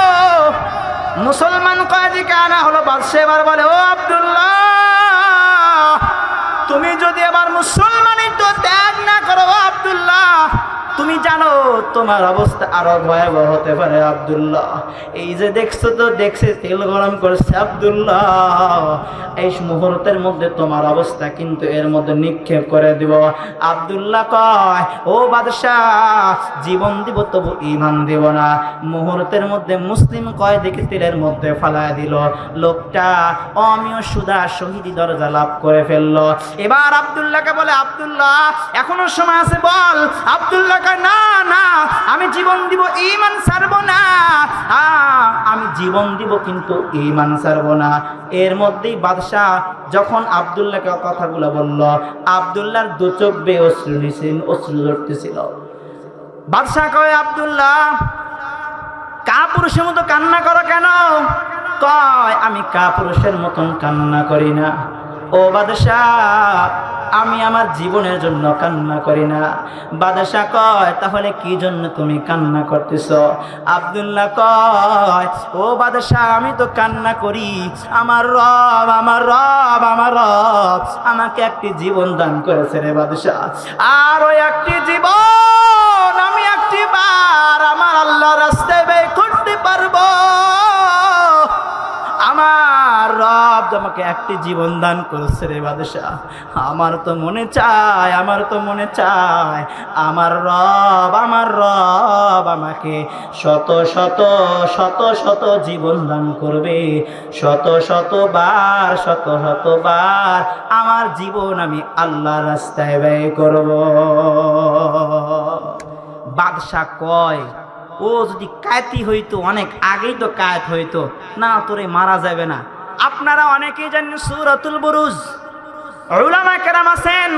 মুসলমান কয়েদিকে আনা হলো। বাদশাহ এবার বলে, ও আব্দুল্লাহ, তুমি যদি এবার মুসলমানিত্ব ত্যাগ না করো, আব্দুল্লাহ, তুমি জানো তোমার অবস্থা আরো ভয়াবহ হতে পারে। আব্দুল্লাহ, এই যে দেখছে তেল গরম করছে আব্দুল্লাহ, এই মুহূর্তের মধ্যে তোমার অবস্থা কিন্তু এর মধ্যে নিক্ষেপ করে দিব। আব্দুল্লাহ কয়, ও বাদশাহ, জীবন দিব তবু ঈমান দিব না। মুহূর্তের মধ্যে মুসলিম কয়েদিকে তেলের মধ্যে ফালায় দিল। লোকটা অমিয় সুদা শহীদি দরজা লাভ করে ফেললো। এবার আব্দুল্লাহকে বলে, আব্দুল্লাহ, এখনো সময় আছে, বল। আব্দুল্লাহ না না, আমি জীবন দিব, ঈমান ছাড়বো না। আমি জীবন দিব কিন্তু ঈমান ছাড়বো না। এর মধ্যেই বাদশাহ যখন আব্দুল্লাহকে কথাগুলো বলল, আব্দুল্লাহর দু চোখ বেয়ে অশ্রু ঝরতেছিল। বাদশাহ কয়, আব্দুল্লাহ, কাপুরুষের মতো কান্না করো কেন? কয়, আমি কাপুরুষের মতন কান্না করি না। ও বাদশাহ, আমি আমার জীবনের জন্য কান্না করি না। বাদশাহ কয়, তাহলে কি জন্য তুমি কান্না করতেছ? আব্দুল্লাহ কয়, ও বাদশাহ, আমি তো কান্না করি, আমার রব আমাকে একটি জীবন দান করেছে রে বাদশাহ, আর ওই একটি জীবন আমি একটি বার আমার আমাকে একটি জীবন দান করেছে রে বাদশাহ। আমার তো মনে চায় আমার রব আমাকে শত শত শত শত জীবন দান করবে, শত শতবার আমার জীবন আমি আল্লাহর রাস্তায় ব্যয় করব। বাদশাহ কয়, ও যদি কায়েতি হইতো অনেক আগেই তো কায়েত হইতো না, তোরে মারা যাবে না। আপনারা অনেকেই জানেন সূরাতুল বুরুজ, উলামা কেরাম আছেন,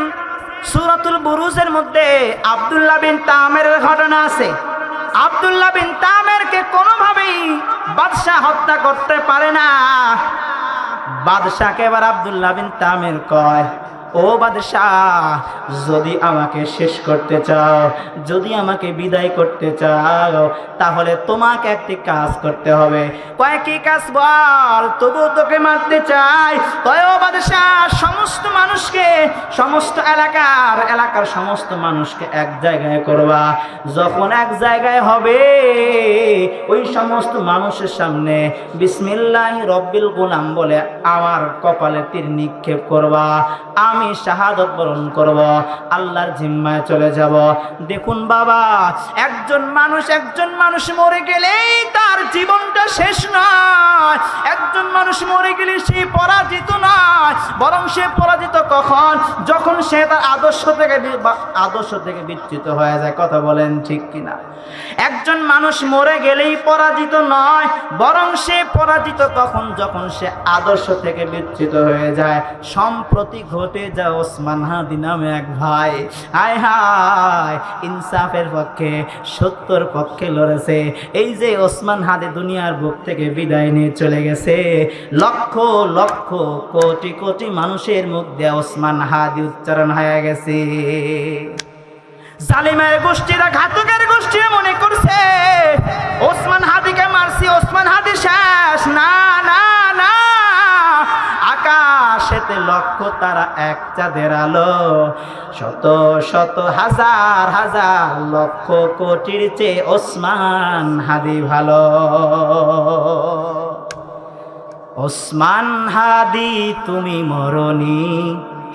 সূরাতুল বুরুজের মধ্যে আব্দুল্লাহ বিন তামেরের ঘটনা আছে। আব্দুল্লাহ বিন তামেরকে কোনোভাবেই বাদশাহ হত্যা করতে পারে না। বাদশাহকে এবার আব্দুল্লাহ বিন তামের কয়, ও বাদশাহ, যদি আমাকে শেষ করতে চাও, যদি আমাকে বিদায় করতে চাও, তাহলে তোমাকে একটি কাজ করতে হবে। কয় কি কাজ বল? তবু তোকে মারতে চাই। কয় ও বাদশাহ, সমস্ত মানুষকে, সমস্ত এলাকার সমস্ত মানুষকে এক জায়গায় করবা। যখন এক জায়গায় হবে, ওই সমস্ত মানুষের সামনে বিসমিল্লাহি রব্বিল গুলাম বলে আমার কপালে তীর নিক্ষেপ করবা। আমি শাহাদত বরণ করব, আল্লাহর জিম্মায় চলে যাব। দেখুন বাবা, একজন মানুষ মরে গেলেই তার জীবনটা শেষ নয়। একজন মানুষ মরে গেলে সে পরাজিত নয়, বরং সে পরাজিত কখন? যখন সে তার আদর্শ থেকে বিচ্যুত হয়ে যায়। কথা বলেন ঠিক কিনা? একজন মানুষ মরে গেলেই পরাজিত নয়, বরং সে পরাজিত কখন? যখন সে আদর্শ থেকে বিচ্যুত হয়ে যায়। সম্প্রতি ঘটে যা ওসমান হাদি নামে এক ভাই, হায় হায়, ইনসাফের পক্ষে, সত্যর পক্ষে লড়েছে। এই যে ওসমান হাদি দুনিয়ার বুক থেকে বিদায় নিয়ে চলে গেছে, লক্ষ লক্ষ কোটি কোটি মানুষের মুখ দিয়ে ওসমান হাদি উচ্চারণ হয়ে গেছে। জালিমের গোষ্ঠীরা, ঘাতকের গোষ্ঠীরা মনে করছে ওসমান হাদিকে মারছি, ওসমান হাদি শেষ। না না না, আকাশেতে লক্ষ তারা এক চাঁদের আলো, শত শত হাজার হাজার লক্ষ কোটির চেয়ে ওসমান হাদি ভালো। ওসমান হাদি তুমি মরনি,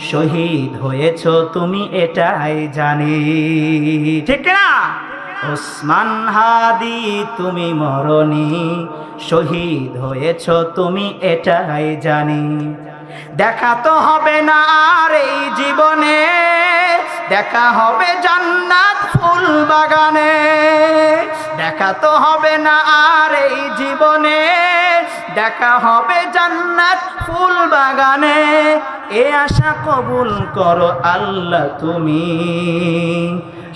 শহীদ হয়েছ তুমি এটাই জানি, ঠিক না? ওসমান হাদি তুমি মরনি, শহীদ হয়েছ তুমি এটাই জানি। দেখা তো হবে না আর এই জীবনে, দেখা হবে জান্নাত ফুল বাগানে। দেখা তো হবে না আর এই জীবনে, দেখা হবে জান্নাত ফুল বাগানে। এ আশা কবুল করো আল্লাহ তুমি,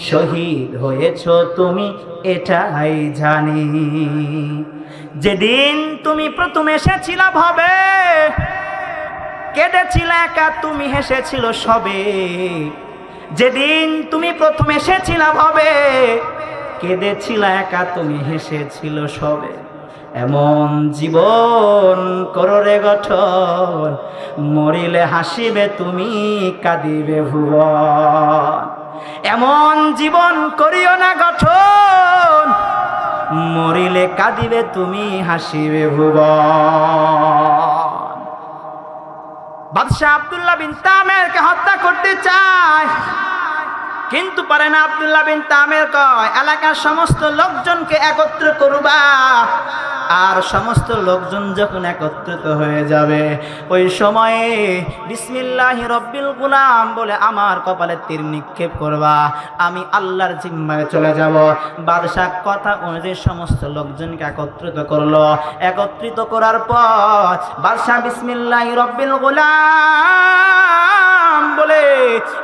শহীদ হয়েছ তুমি এটাই জানি। যেদিন তুমি প্রথম এসেছিলা ভবে, কেঁদেছিল একা, তুমি হেসেছিল সবে। যেদিন তুমি প্রথম এসেছিলা ভবে, কেঁদেছিল একা, তুমি হেসেছিল সবে। এমন জীবন করো রে গঠন, মরিলে হাসিবে তুমি, কাঁদিবে ভুবন। এমন জীবন করিও না গঠন, মরিলে কাঁদিবে তুমি, হাসিবে ভুবন। বাদশাহ আব্দুল্লাহ বিন তামেরকে হত্যা করতে চায়, কিন্তু পারে না। আব্দুল্লাহ বিন তামের কয়, এলাকার সমস্ত লোকজনকে একত্র করবা। আর সমস্ত লোকজন যখন একত্রিত হয়ে যাবে, ওই সময়ে বিসমিল্লাহি রব্বিল গুলাম বলে আমার কপালে তীর নিক্ষেপ করবা, আমি আল্লাহর জিম্মায় চলে যাব। বাদশাহ কথা অনুযায়ী সমস্ত লোকজনকে একত্রিত করলো। একত্রিত করার পর বাদশাহ বিসমিল্লাহি রব্বিল গুলাম বলে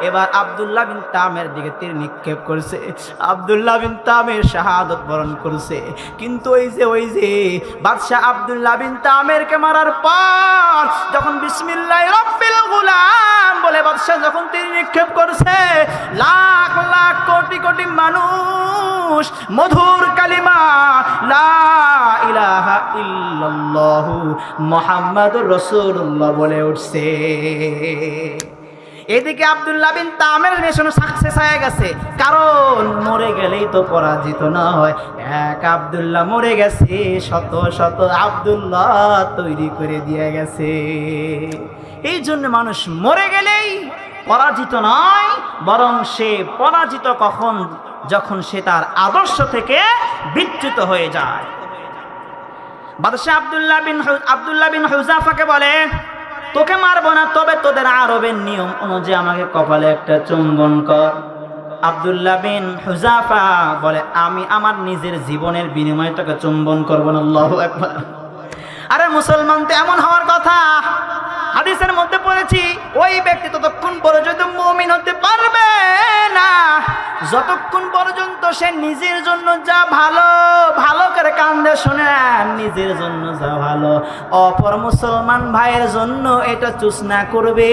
এবার আব্দুল্লাহ বিন তামের দিকে তীর নিক্ষেপ করছে। আব্দুল্লাহ বিন তামের শাহাদত বরণ করছে। কিন্তু ওই যে বাদশাহ আব্দুল্লাহ বিন তামেরকে মারার পর যখন বিসমিল্লাহি রব্বিল গুলাম বলে বাদশাহ যখন তীর নিক্ষেপ করছে, লাখ লাখ কোটি কোটি মানুষ মধুর কালিমা লা ইলাহা ইল্লাল্লাহু মুহাম্মাদুর রাসূলুল্লাহ বলে উঠছে। এদিকে আব্দুল্লাহ বিন তামের মিশন সাকসেস হয়ে গেছে, কারণ মরে গেলেই তো পরাজিত না হয়। এক আব্দুল্লাহ মরে গেছে, শত শত আব্দুল্লাহ তৈরি করে দিয়ে গেছে। এই জন্য মানুষ মরে গেলেই পরাজিত নয়, বরং সে পরাজিত কখন, যখন সে তার আদর্শ থেকে বিচ্যুত হয়ে যায়। বাদশাহ আব্দুল্লাহ বিন হুযাফাকে বলে, তোকে মারবো না, তবে তোদের আরবের নিয়ম অনুযায়ী আমাকে কপালে একটা চুম্বন কর। আব্দুল্লাহ বিন হুযাফা বলে, আমি আমার নিজের জীবনের বিনিময়ে তোকে চুম্বন করবো না। আল্লাহু আকবার। আরে মুসলমান তো এমন হওয়ার কথা। হাদিসের মধ্যে পড়েছি, ওই ব্যক্তি ততক্ষণ পর্যন্ত মুমিন হতে পারবে না যতক্ষণ পর্যন্ত সে নিজের জন্য যা ভালো ভালো করে কান্দে শোনেন, নিজের জন্য যা ভালো অপর মুসলমান ভাইয়ের জন্য এটা চুজ না করবে,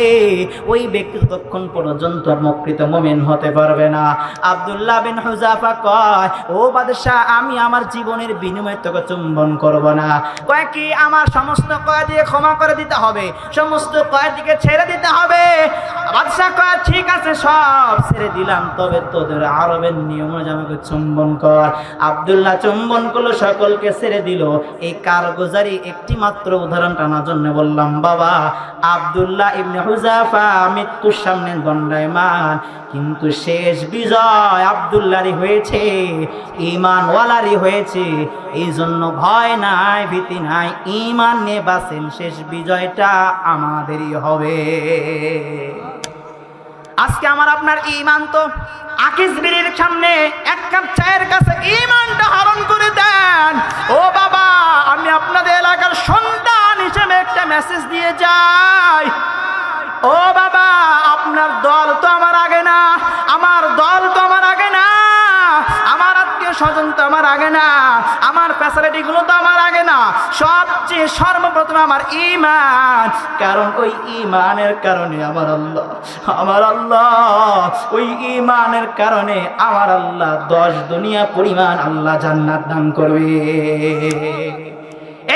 ওই ব্যক্তি ততক্ষণ পর্যন্ত মুকৃত মুমিন হতে পারবে না। আব্দুল্লাহ বিন হুযাফা কয়, ও বাদশাহ, আমি আমার জীবনের বিনিময়ে তোকে চুম্বন করব না। কয় কি, আমার সমস্ত কয়েদি ক্ষমা করে দিতে হবে, সমস্ত কয়েদিকে ছেড়ে দিতে হবে। বাদশাহ কয়, ঠিক আছে, সব ছেড়ে দিলাম, তবে তোদের আরবের নিয়ম অনুযায়ী আমাকে চুম্বন কর। আব্দুল্লাহ চুম্বন করলো, সকলকে ছেড়ে দিল। এই কারগুজারি একটি মাত্র উদাহরণ টানার জন্য বললাম বাবা। আব্দুল্লাহ ইবনে হুযাফা মৃত্যুর সামনে দণ্ডায়মান, কিন্তু শেষ বিজয় আব্দুল্লাহরই হয়েছে, ঈমানওয়ালারই হয়েছে। এই জন্য ভয় নাই, ভীতি নাই, ঈমান নিয়ে বাঁচেন, শেষ বিজয়টা আমাদেরই হবে। আজকে আমার আপনার ঈমান তো আকিস বিড়ির সামনে এক কাপ চায়ের কাছে ঈমানটা হরণ করে দেন। ও বাবা, আমি আপনাদের এলাকার সন্তান হিসেবে একটা মেসেজ দিয়ে যাই। ও বাবা, আপনার দল তো আমার আগে না, আমার দল তো আমার আগে না, আমার আত্মীয় স্বজন তো আমার আগে না, আমার ফ্যাসিলিটি গুলো তো আমার আগে না, সবচেয়ে সর্বপ্রথম আমার ঈমান। কারণ ওই ঈমানের কারণে আমার আল্লাহ ওই ঈমানের কারণে আমার আল্লাহ 10 দুনিয়া পরিমাণ আল্লাহ জান্নাত দান করবে।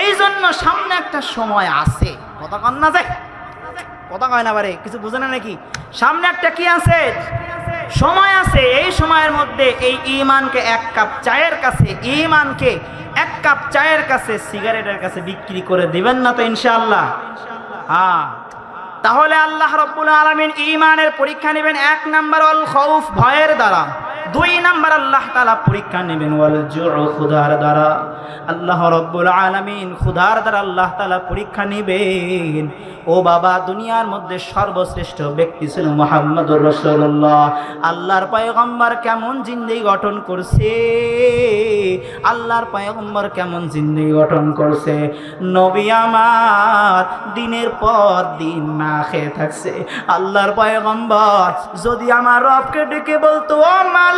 এই জন্য সামনে একটা সময় আছে, কথা কন না যায়, কথা কয় না পারে, কিছু বুঝে না নাকি? সামনে একটা কি আছে, সময় আছে। এই সময়ের মধ্যে এই ঈমানকে এক কাপ চায়ের কাছে, ঈমানকে এক কাপ চায়ের কাছে সিগারেটের কাছে বিক্রি করে দিবেন না তো ইনশাআল্লাহ? হ্যাঁ। তাহলে আল্লাহ রাব্বুল আলামিন ঈমানের পরীক্ষা নেবেন 1 নাম্বার ওয়াল খাউফ, ভয়ের দ্বারা। 2 নাম্বার আল্লাহ তাআলা পরীক্ষা নেবেন ওয়াল জুউ, ক্ষুধার দ্বারা। আল্লাহ রাব্বুল আলামিন ক্ষুধার দ্বারা আল্লাহ তাআলা পরীক্ষা নেবেন। ও বাবা, দুনিয়ার মধ্যে সর্বশ্রেষ্ঠ ব্যক্তি ছিল মুহাম্মদুর রাসূলুল্লাহ। আল্লাহর পয়গম্বর কেমন জিন্দেগি গঠন করছে, আল্লাহর পয়গম্বর কেমন জিন্দেগি গঠন করছে। নবী আমার দিনের পর দিন না খেয়ে থাকছে। আল্লাহর পয়গম্বর যদি আমার রবকে ডেকে বলতো, ও মালিক,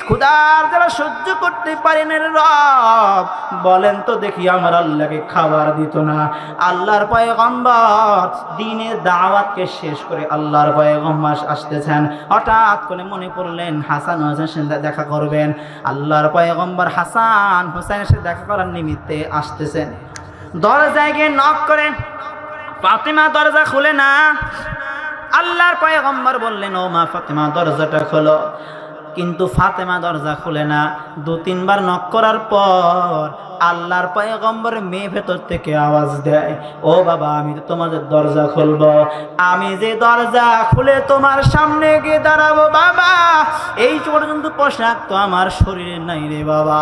ক্ষুধার যারা সহ্য করতে পারেন রব, বলেন তো দেখি, আমার আল্লাহকে খাবার দিত না। আল্লাহর পয়গম্বর দিনের দাওয়াতকে শেষ করে আল্লাহর পয়গম্বর আসতেছেন। হঠাৎ করে মনে পড়লেন হাসান হোসেনের সাথে দেখা করবেন। আল্লাহর পয়গম্বর হাসান হোসেনের সাথে দেখা করার নিমিত্তে আসতেছেন। দরজায় গিয়ে নক করে, ফাতেমা দরজা খুলে না। আল্লাহর পয়গম্বর বললেন, ও মা ফাতেমা, দরজাটা খোলো। কিন্তু ফাতেমা দরজা খুলে না। 2-3 বার নক করার পর আল্লাহর পয়গম্বরের মেয়ে ভেতর থেকে আওয়াজ দেয়, ও বাবা, আমি তো তোমাদের দরজা খুলবো, আমি যে দরজা খুলে তোমার সামনে গিয়ে দাঁড়াবো বাবা, এই পর্যন্ত পোশাক তো আমার শরীরে নাই রে বাবা।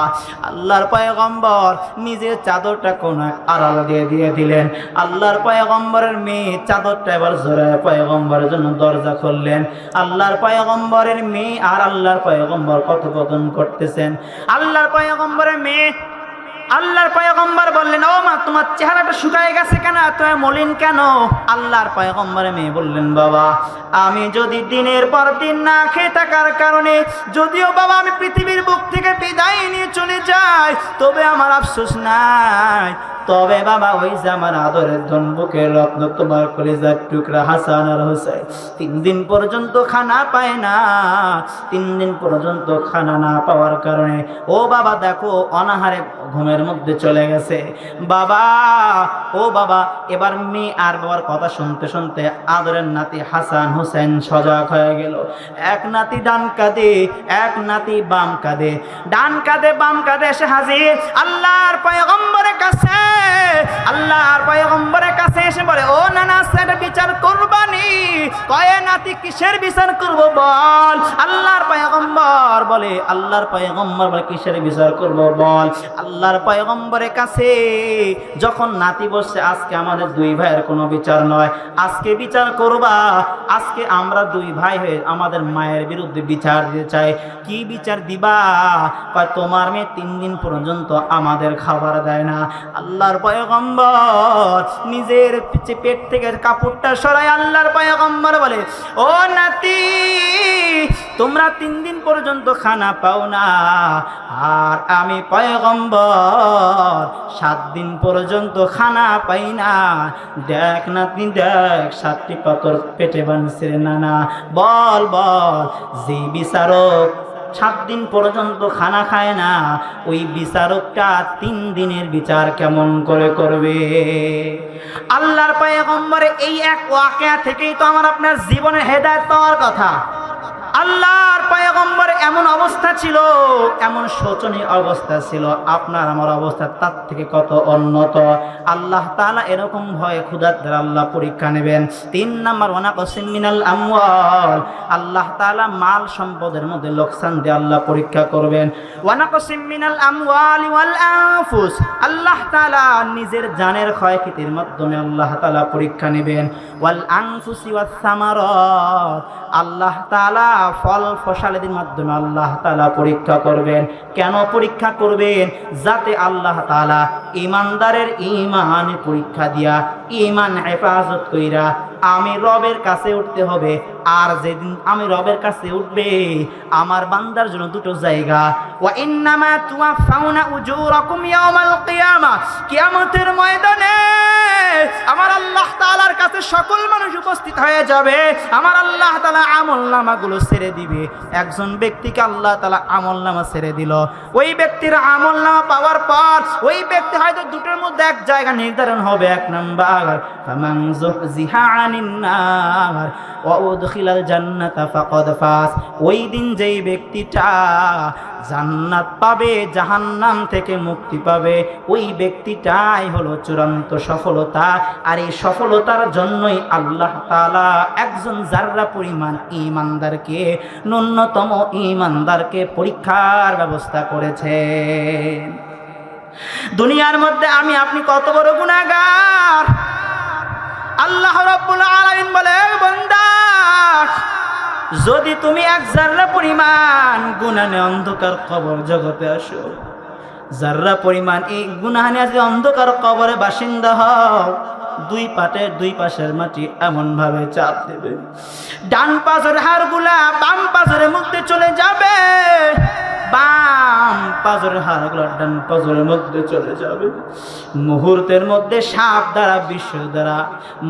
আল্লাহর পয়গম্বর নিজের চাদরটা কোন আড়াল দিয়ে দিলেন। আল্লাহর পয়গম্বরের মেয়ে চাদরটা এবার জোড়ায় পয়গম্বরের জন্য দরজা খুললেন। আল্লাহর পয়গম্বরের মেয়ে আর আল্লাহর পয়গম্বর কথোপকথন করতেছেন। আল্লাহর পয়গম্বরের মেয়ে, আল্লাহর পয়গম্বর বললেন, ও মা, তোমার চেহারাটা শুকায় গেছে কেন, তুমি মলিন কেন? আল্লাহর পয়গম্বরের মেয়ে বললেন, বাবা, আমি যদি দিনের পর দিন না খেয়ে থাকার কারণে, যদিও বাবা আমি পৃথিবীর বুক থেকে বিদায় নিয়ে চলে যাই, তবে আমার আফসোস নাই, তবে বাবা ওই যে আমার আদরের ধনবুকের রত্ন তোমার কলিজার টুকরা হাসান আর হোসেন 3 দিন পর্যন্ত খানা পায় না। 3 দিন পর্যন্ত খানা না পাওয়ার কারণে ও বাবা দেখো অনাহারে ঘুমের মধ্যে চলে গেছে। বাবা ও বাবা এবার মেয়ে আর বাবার কথা শুনতে শুনতে আদরের নাতি হাসান হোসেন সজাগ হয়ে গেল। এক নাতি ডান কাঁধে, এক নাতি বাম কাঁধে, ডান কাঁধে বাম কাঁধে এসে হাজির আল্লাহর পয়গম্বরের কাছে। আল্লাহর পয়গম্বরের কাছে এসে বলে, ও নানা সেটা বিচার করবানি? কয় নাতি কিসের বিচার করব বল? আল্লাহর পয়গম্বর বলে, আল্লাহর পয়গম্বর বলে কিসের বিচার করব বল? আল্লাহর পয়গম্বরের কাছে যখন নাতি বসছে, আজকে আমাদের 2 ভাইয়ের কোনো বিচার নয়, আজকে বিচার করবা। আজকে আমরা 2 ভাই হয়ে আমাদের মায়ের বিরুদ্ধে বিচার দিতে চাই। কি বিচার দিবা? কয় তোমার মেয়ে 3 দিন পর্যন্ত আমাদের খাবার দেয় না। আল্লাহর পয়গম্বর নিজের পেট থেকে কাপড়টা সরাই আল্লাহর পয়গম্বর বলে, ও নাতি তোমরা 3 দিন পর্যন্ত খানা পাও না, আর আমি পয়গম্বর 7 দিন পর্যন্ত খানা পাই না। দেখ নাতি দেখ 7টি পাথর পেটে বাঁধছে না। বল বল, যে বিচারক 7 দিন পর্যন্ত খানা খায় না, ওই বিচারকটা 3 দিনের বিচার কেমন করে করবে? আল্লাহর পয়গম্বরের এই এক ওয়াকিয়া থেকেই তো আমার আপনার জীবনের হেদায়েত পাওয়ার কথা। আল্লাহর পয়গম্বর এমন অবস্থা ছিল, এমন শোচনীয় অবস্থা ছিল, আপনার আমার অবস্থা তার থেকে কত উন্নত। আল্লাহ তাআলা এরকম ভয়ে ক্ষুধার্তের আল্লাহ পরীক্ষা নেবেন। 3 নাম্বার ওয়ানাকসিম মিনাল আমওয়াল, আল্লাহ তাআলা মাল সম্পদের মধ্যে লোকসান দিয়ে আল্লাহ পরীক্ষা করবেন। ওয়ানাকসিম মিনাল আমওয়ালি ওয়াল আনফুস, আল্লাহ তাআলা নিজের জানের ক্ষয়ক্ষতির মাধ্যমে আল্লাহ তাআলা পরীক্ষা নেবেন। ওয়াল আনফুসি ওয়াস সামারাত, আল্লাহ তাআলা ফল ফসলের মাধ্যমে আল্লাহ তাআলা পরীক্ষা করবেন। কেন পরীক্ষা করবেন? যাতে আল্লাহ তাআলা ঈমানদারের ঈমান পরীক্ষা দিয়া ঈমান হেফাজত কইরা আমি রবের কাছে উঠতে হবে। আর যেদিন আমি রবের কাছে উঠবে, আমার বান্দার জন্য 2টো জায়গা, ওয়া ইন্নামা তুওয়াফাউনা উজুরাকুম ইয়াওমাল কিয়ামা, কিয়ামতের ময়দানে আমার আল্লাহ তাআলার কাছে সকল মানুষ উপস্থিত হয়ে যাবে। আমার আল্লাহ তাআলা আমলনামাগুলো ছেড়ে দিবে। একজন ব্যক্তিকে আল্লাহ তাআলা আমলনামা ছেড়ে দিল, ওই ব্যক্তির আমলনামা পাওয়ার পর ওই ব্যক্তি হয়তো 2টোর মধ্যে এক জায়গা নির্ধারণ হবে। 1 নাম্বার ফামান যুহজিহা আনিন নার ওয়া উদখিলাল জান্নাতা ফাকাদ ফাজ, ওই দিন যেই ব্যক্তিটা জান্নাত পাবে, জাহান্নাম থেকে মুক্তি পাবে, ওই ব্যক্তিটাই হলো চূড়ান্ত সফলতা। আর এই সফলতার জন্যই আল্লাহ তাআলা একজন যাররা পরিমাণ ঈমানদারকে, ন্যূনতম ঈমানদারকে পরীক্ষার ব্যবস্থা করেছেন। দুনিয়ার মধ্যে আমি আপনি কত বড় গুনাহগার। আল্লাহ রাব্বুল আলামিন বলে, বান্দা যদি তুমি 1 জাররা পরিমাণ গুনাহ নিয়ে অন্ধকার কবর জগতে আসো, জাররা পরিমাণ এই গুনাহ নিয়ে যদি অন্ধকার কবরে বাসিন্দা হও, 2 পাশের মাটি এমন ভাবে চাপ দেবে, ডান পাশের হাড়গুলা বাম পাশের মধ্যে চলে যাবে, বাম পাশের হাড়গুলা ডান পাশের মধ্যে চলে যাবে। মুহূর্তের মধ্যে সাপ দ্বারা, বিষ দ্বারা,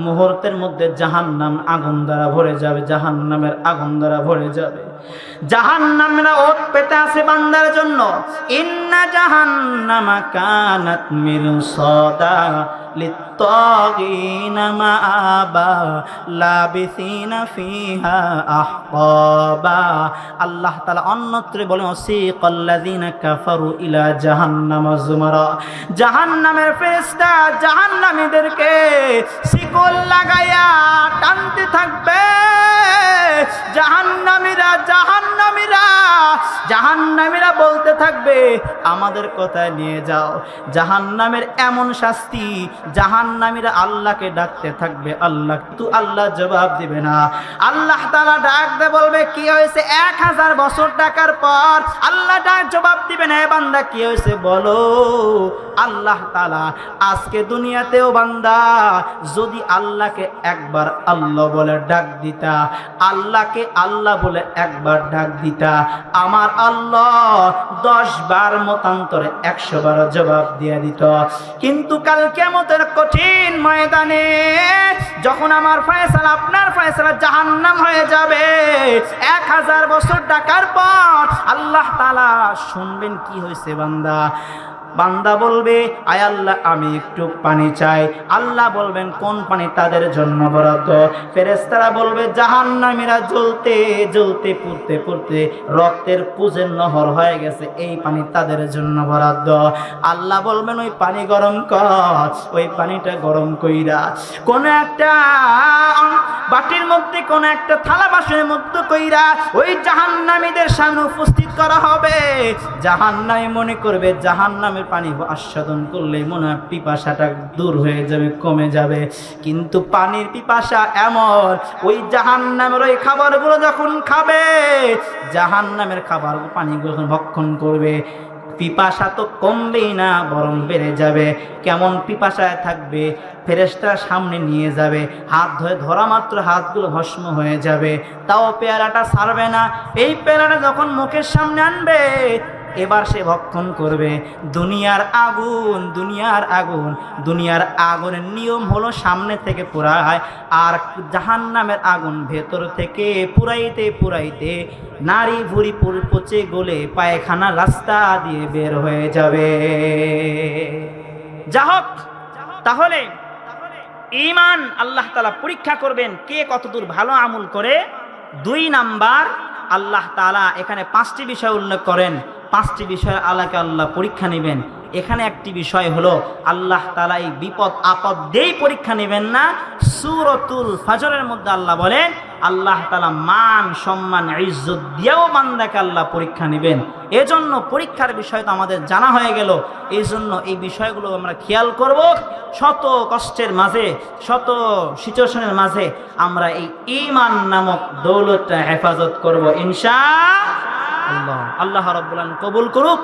মুহূর্তের মধ্যে জাহান্নাম আগুন দ্বারা ভরে যাবে, জাহান্নামের আগুন দ্বারা ভরে যাবে। জাহান্নামের ওত পেতে আছে বান্দার জন্য। ইন্না জাহান্নামা কানাত মিরসাদা লিত্তাগিনা মাআবা লাবিসিনা ফিহা আহকাবা। আল্লাহ তাআলা অন্যত্র বলেন, ওয়াসিকাল্লাযিনা কাফারু ইলা জাহান্নামা যুমারা, জাহান্নামের ফেরেশতা জাহান্নামীদেরকে শিকল লাগাইয়া টানতে থাকবে। জাহান্নামীরা বলতে থাকবে, আমাদের কোথায় নিয়ে যাও। জাহান্নামের এমন শাস্তি, জাহান্নামীরা আল্লাহকে ডাকতে থাকবে, আল্লাহ তো আল্লাহ জবাব দিবে না। আল্লাহ তাআলা ডাক দে বলবে, কি হয়েছে? 1000 বছর ডাকার পর আল্লাহ ডাক জবাব দিবে না, এ বান্দা কি হয়েছে বলো। আল্লাহ তাআলা আজকে দুনিয়াতেও বান্দা যদি আল্লাহকে একবার আল্লাহ বলে ডাক দিতা, আল্লাহকে আল্লাহ বলে একবার ডাক দিতা, আমার আল্লাহ 10 বার মতান্তরে 100 বার জবাব দিয়ে দিত। কিন্তু কাল কিয়ামতের কঠিন ময়দানে যখন আমার ফয়সালা আপনার ফয়সালা জাহান্নাম হয়ে যাবে, 1000 বছর ডাকার পর আল্লাহ তাআলা শুনবেন কি হয়েছে বান্দা। বান্দা বলবে আয় আল্লাহ আমি একটু পানি চাই। আল্লাহ বলবেন কোন পানি? তাদের জন্য বরাদ্দ। ফেরেশতারা বলবে জাহান্নামীরা জ্বলতে জ্বলতে পুড়তে পুড়তে রক্তের পুঁজের নহর হয়ে গেছে, এই পানি তাদের জন্য বরাদ্দ। আল্লাহ বলবেন ওই পানি গরম কর। ওই পানিটা গরম কইরা কোন একটা বাটির মধ্যে, কোন একটা থালা বাসনের মধ্যে কইরা ওই জাহান্নামীদের সামনে উপস্থিত করা হবে। জাহান্নামী মনে করবে জাহান্নামের পানি আস্বাদন করলে মনে হয় পিপাসাটা দূর হয়ে যাবে, কমে যাবে। কিন্তু পানির পিপাসা এমন, ওই জাহান্নামের ওই খাবারগুলো যখন খাবে, জাহান্নামের খাবার পানিগুলো যখন ভক্ষণ করবে, পিপাসা তো কমবেই না, বরং বেড়ে যাবে। কেমন পিপাসায় থাকবে? ফেরেশতা সামনে নিয়ে যাবে, হাত ধরে ধরা মাত্র হাতগুলো ভস্ম হয়ে যাবে, তাও পেয়ারাটা ছাড়বে না। এই পেয়ারাটা যখন মুখের সামনে আনবে, এবার সে ভক্ষণ করবে। দুনিয়ার আগুন, দুনিয়ার আগুন, দুনিয়ার আগুনের নিয়ম হলো সামনে থেকে পোড়ায়, আর জাহান্নামের আগুন ভেতর থেকে পুরাইতে পুরাইতে নারী ভুঁড়ি পচে গলে পায়খানা রাস্তা দিয়ে বের হয়ে যাবে। যা হোক, তাহলে ঈমান আল্লাহ তাআলা পরীক্ষা করবেন কে কতদূর ভালো আমল করে। 2 নাম্বার, আল্লাহ তাআলা এখানে 5টি বিষয় উল্লেখ করেন। 5টি বিষয় আল্লাহকে আল্লাহ পরীক্ষা নেবেন। এখানে একটি বিষয় হলো আল্লাহ তাআলা এই বিপদ আপদ দিয়েই পরীক্ষা নেবেন না। সূরাতুল ফজরের মধ্যে আল্লাহ বলেন আল্লাহ তাআলা মান সম্মান ইজ্জত দিয়েও বান্দাকে আল্লাহ পরীক্ষা নেবেন। এজন্য পরীক্ষার বিষয় তো আমাদের জানা হয়ে গেল। এই জন্য এই বিষয়গুলো আমরা খেয়াল করব। শত কষ্টের মাঝে, শত সিচুয়েশনের মাঝে আমরা এই ঈমান নামক দৌলতটা হেফাজত করব ইনশাআল্লাহ। আল্লাহ রাব্বুল আলামিন কবুল করুক।